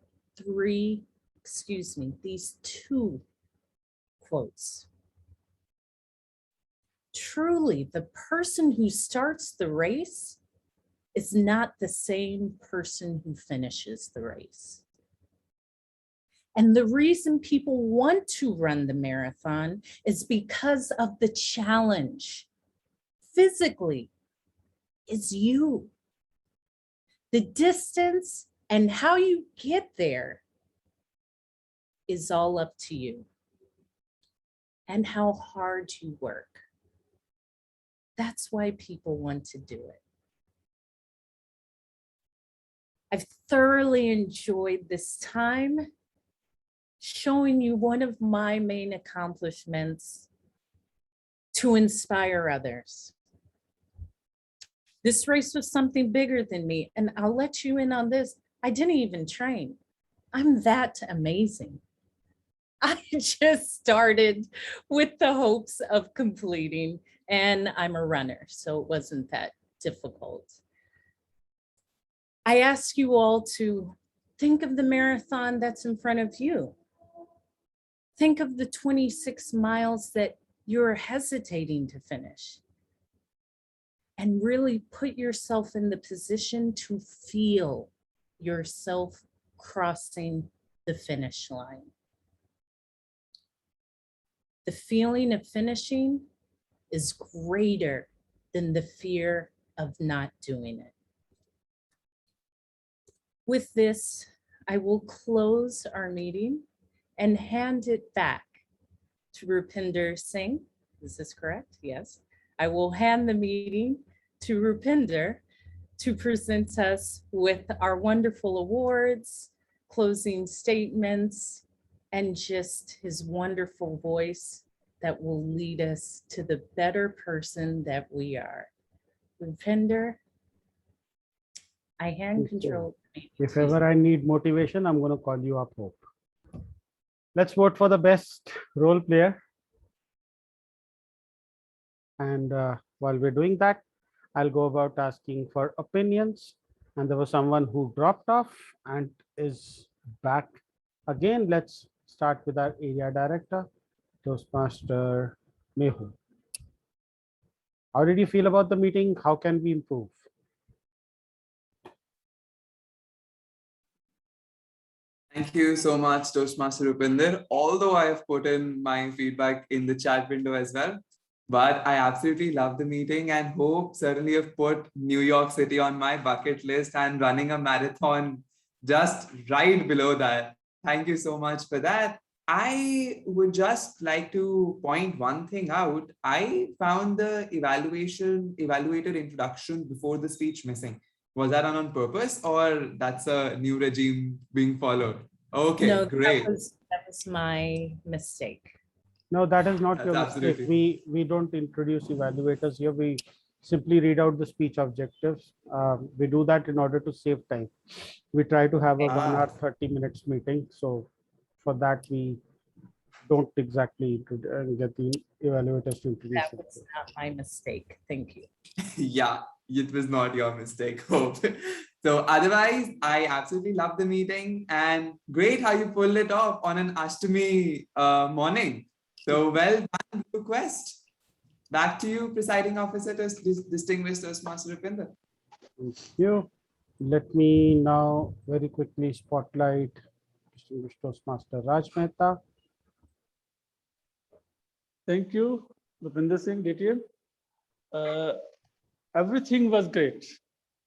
two quotes. Truly, the person who starts the race is not the same person who finishes the race. And the reason people want to run the marathon is because of the challenge. Physically, is you. The distance and how you get there is all up to you. And how hard you work. That's why people want to do it. I've thoroughly enjoyed this time showing you one of my main accomplishments to inspire others. This race was something bigger than me, and I'll let you in on this. I didn't even train. I'm that amazing. I just started with the hopes of completing, and I'm a runner, so it wasn't that difficult. I ask you all to think of the marathon that's in front of you. Think of the 26 miles that you're hesitating to finish. And really put yourself in the position to feel yourself crossing the finish line. The feeling of finishing is greater than the fear of not doing it. With this, I will close our meeting and hand it back to Rupinder Singh. Is this correct? Yes. I will hand the meeting to Rupinder to present us with our wonderful awards, closing statements, and just his wonderful voice that will lead us to the better person that we are. Rupinder, I hand control of the meeting If to you. ever I need motivation, I'm going to call you up, Hope. Let's vote for the best role player. And while we're doing that, I'll go about asking for opinions. And there was someone who dropped off and is back again. Let's start with our area director, Toastmaster Mehu. How did you feel about the meeting? How can we improve? Thank you so much, Toastmaster Rupinder. Although I have put in my feedback in the chat window as well, but I absolutely love the meeting and hope certainly have put New York City on my bucket list and running a marathon just right below that. Thank you so much for that. I would just like to point one thing out. I found the evaluator introduction before the speech missing. Was that on purpose or that's a new regime being followed? Okay, No, great. that was my mistake. No, that is not That's your absolutely mistake. We don't introduce evaluators here. We simply read out the speech objectives. We do that in order to save time. We try to have a 1 hour 30 minutes meeting. So for that, we don't exactly get the evaluators to introduce That it. was not my mistake. Thank you. Yeah, it was not your mistake, Hope. So otherwise, I absolutely love the meeting and great how you pulled it off on an Ashtami morning. So well done, Blue Quest. Back to you, presiding officer, distinguished Toastmaster Rupinder. Thank you. Let me now very quickly spotlight distinguished Toastmaster Raj Mehta. Thank you, Rupinder Singh, DTM. Everything was great,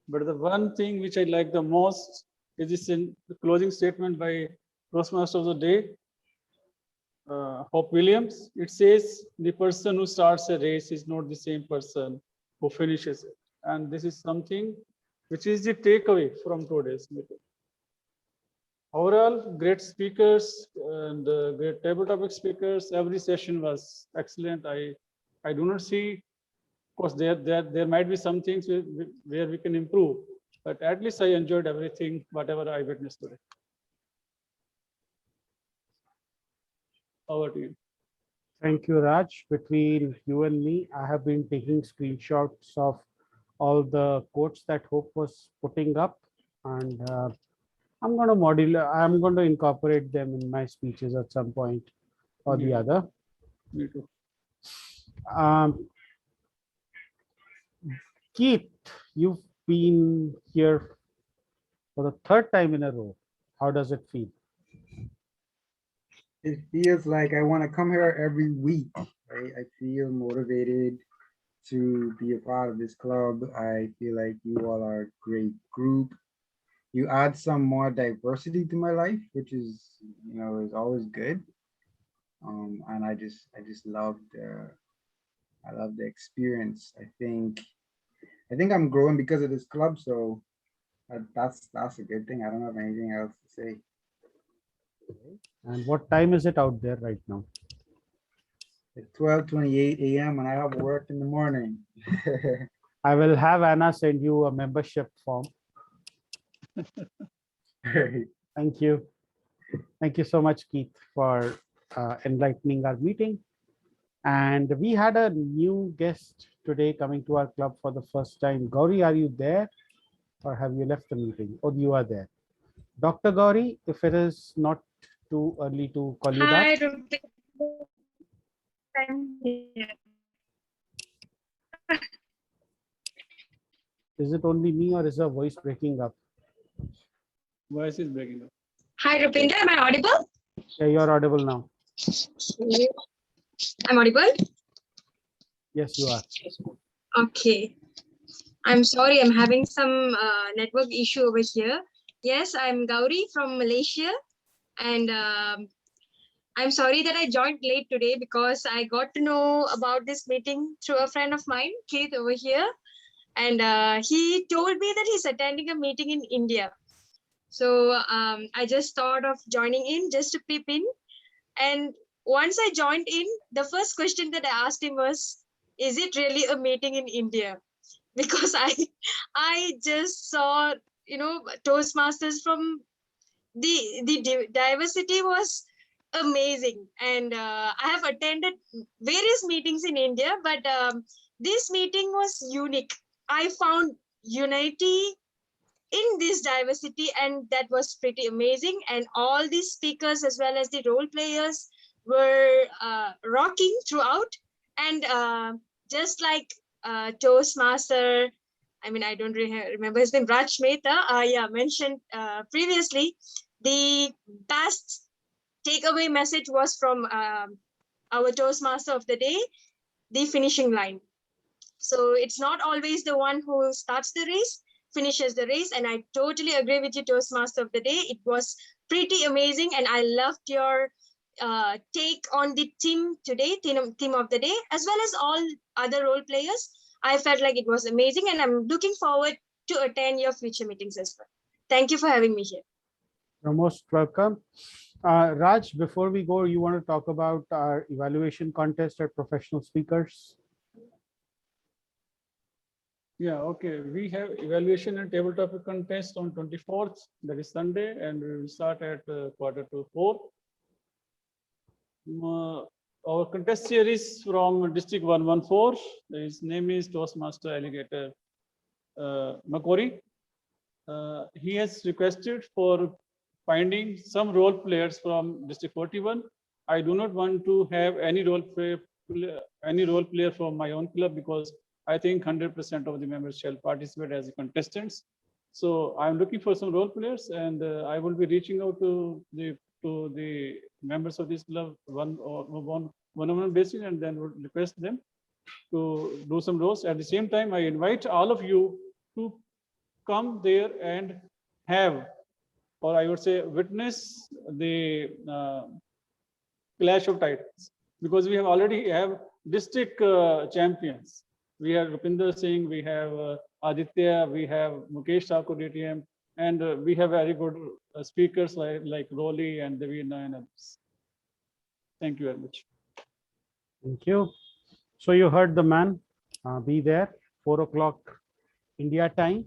but the one thing which I like the most is this in the closing statement by Toastmaster of the day, Hope Williams. It says the person who starts a race is not the same person who finishes it. And this is something which is the takeaway from today's meeting. Overall, great speakers and great table topic speakers. Every session was excellent. I do not see, of course, there might be some things where we can improve, but at least I enjoyed everything, whatever I witnessed today. Over to you. Thank you, Raj. Between you and me, I have been taking screenshots of all the quotes that Hope was putting up, and I'm going to incorporate them in my speeches at some point or the other. Me too. Keith, you've been here for the third time in a row. How does it feel? It feels like I want to come here every week. Right? I feel motivated to be a part of this club. I feel like you all are a great group. You add some more diversity to my life, which is, is always good. And I just love the experience. I think I'm growing because of this club, so that's a good thing. I don't have anything else to say. And what time is it out there right now? It's 12:28 a.m. and I have work in the morning. I will have Anna send you a membership form. Thank you. Thank you so much, Keith, for enlightening our meeting. And we had a new guest today coming to our club for the first time. Gauri, are you there or have you left the meeting? Oh, you are there. Dr. Gauri, if it is not too early to call you back. Is it only me or is your voice breaking up? Voice is breaking up. Hi, Rupinder. Am I audible? Yeah, you're audible now. I'm audible? Yes, you are. Okay. I'm sorry. I'm having some network issue over here. Yes, I'm Gauri from Malaysia, and I'm sorry that I joined late today because I got to know about this meeting through a friend of mine, Keith, over here, and he told me that he's attending a meeting in India. So I just thought of joining in just to peep in. And once I joined in, the first question that I asked him was, "Is it really a meeting in India?" Because I just saw, Toastmasters from the diversity was amazing, and I have attended various meetings in India, but this meeting was unique. I found unity in this diversity, and that was pretty amazing, and all these speakers as well as the role players were rocking throughout, and just like Toastmaster, I mean, I don't really remember his name, Raj Mehta, mentioned previously, the best takeaway message was from our Toastmaster of the day, the finishing line. So it's not always the one who starts the race, finishes the race. And I totally agree with you, Toastmaster of the day. It was pretty amazing. And I loved your take on the theme today, theme of the day, as well as all other role players. I felt like it was amazing, and I'm looking forward to attend your future meetings as well. Thank you for having me here. You're most welcome. Raj, before we go, you want to talk about our evaluation contest at professional speakers? Yeah, okay. We have evaluation and table topic contest on 24th, that is Sunday, and we will start at 3:45. Our contest here is from District 114. His name is Toastmaster Alligator Makori. He has requested for finding some role players from District 41. I do not want to have any role player from my own club, because I think 100% of the members shall participate as contestants. So I'm looking for some role players, and I will be reaching out to the members of this club one-on-one basis, and then would request them to do some roles. At the same time, I invite all of you to come there and have, or I would say witness, the clash of titans, because we have already have district champions. We have Rupinder Singh, we have Aditya, we have Mukesh Thakur DTM, and we have very good speakers like Roli and Devina and others. Thank you very much. Thank you. So you heard the man. Be there, 4 o'clock India time.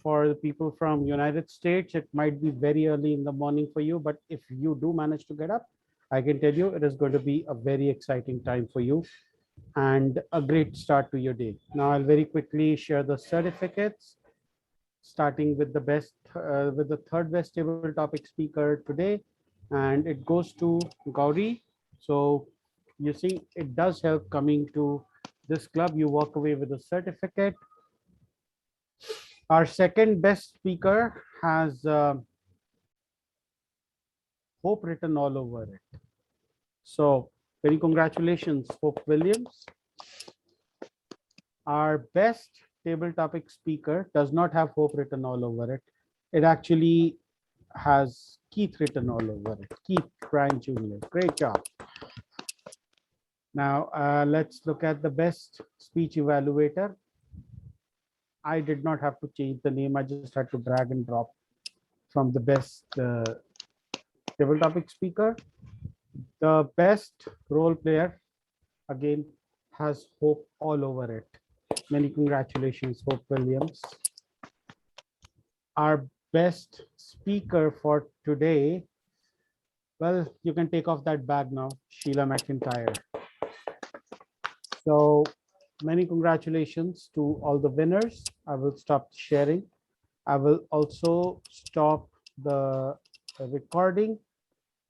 For the people from United States, it might be very early in the morning for you, but if you do manage to get up, I can tell you it is going to be a very exciting time for you and a great start to your day. Now I'll very quickly share the certificates, starting with the with the third best table topic speaker today, and it goes to Gauri. So you see, it does help coming to this club. You walk away with a certificate. Our second best speaker has Hope written all over it. So very congratulations, Hope Williams. Our best table topic speaker does not have Hope written all over it. It actually has Keith written all over it. Keith Bryan Jr. Great job. Now let's look at the best speech evaluator. I did not have to change the name. I just had to drag and drop from the best table topic speaker. The best role player, again, has Hope all over it. Many congratulations, Hope Williams. Our best speaker for today, well, you can take off that bag now, Sheila Mcintyre. So many congratulations to all the winners. I will stop sharing. I will also stop the recording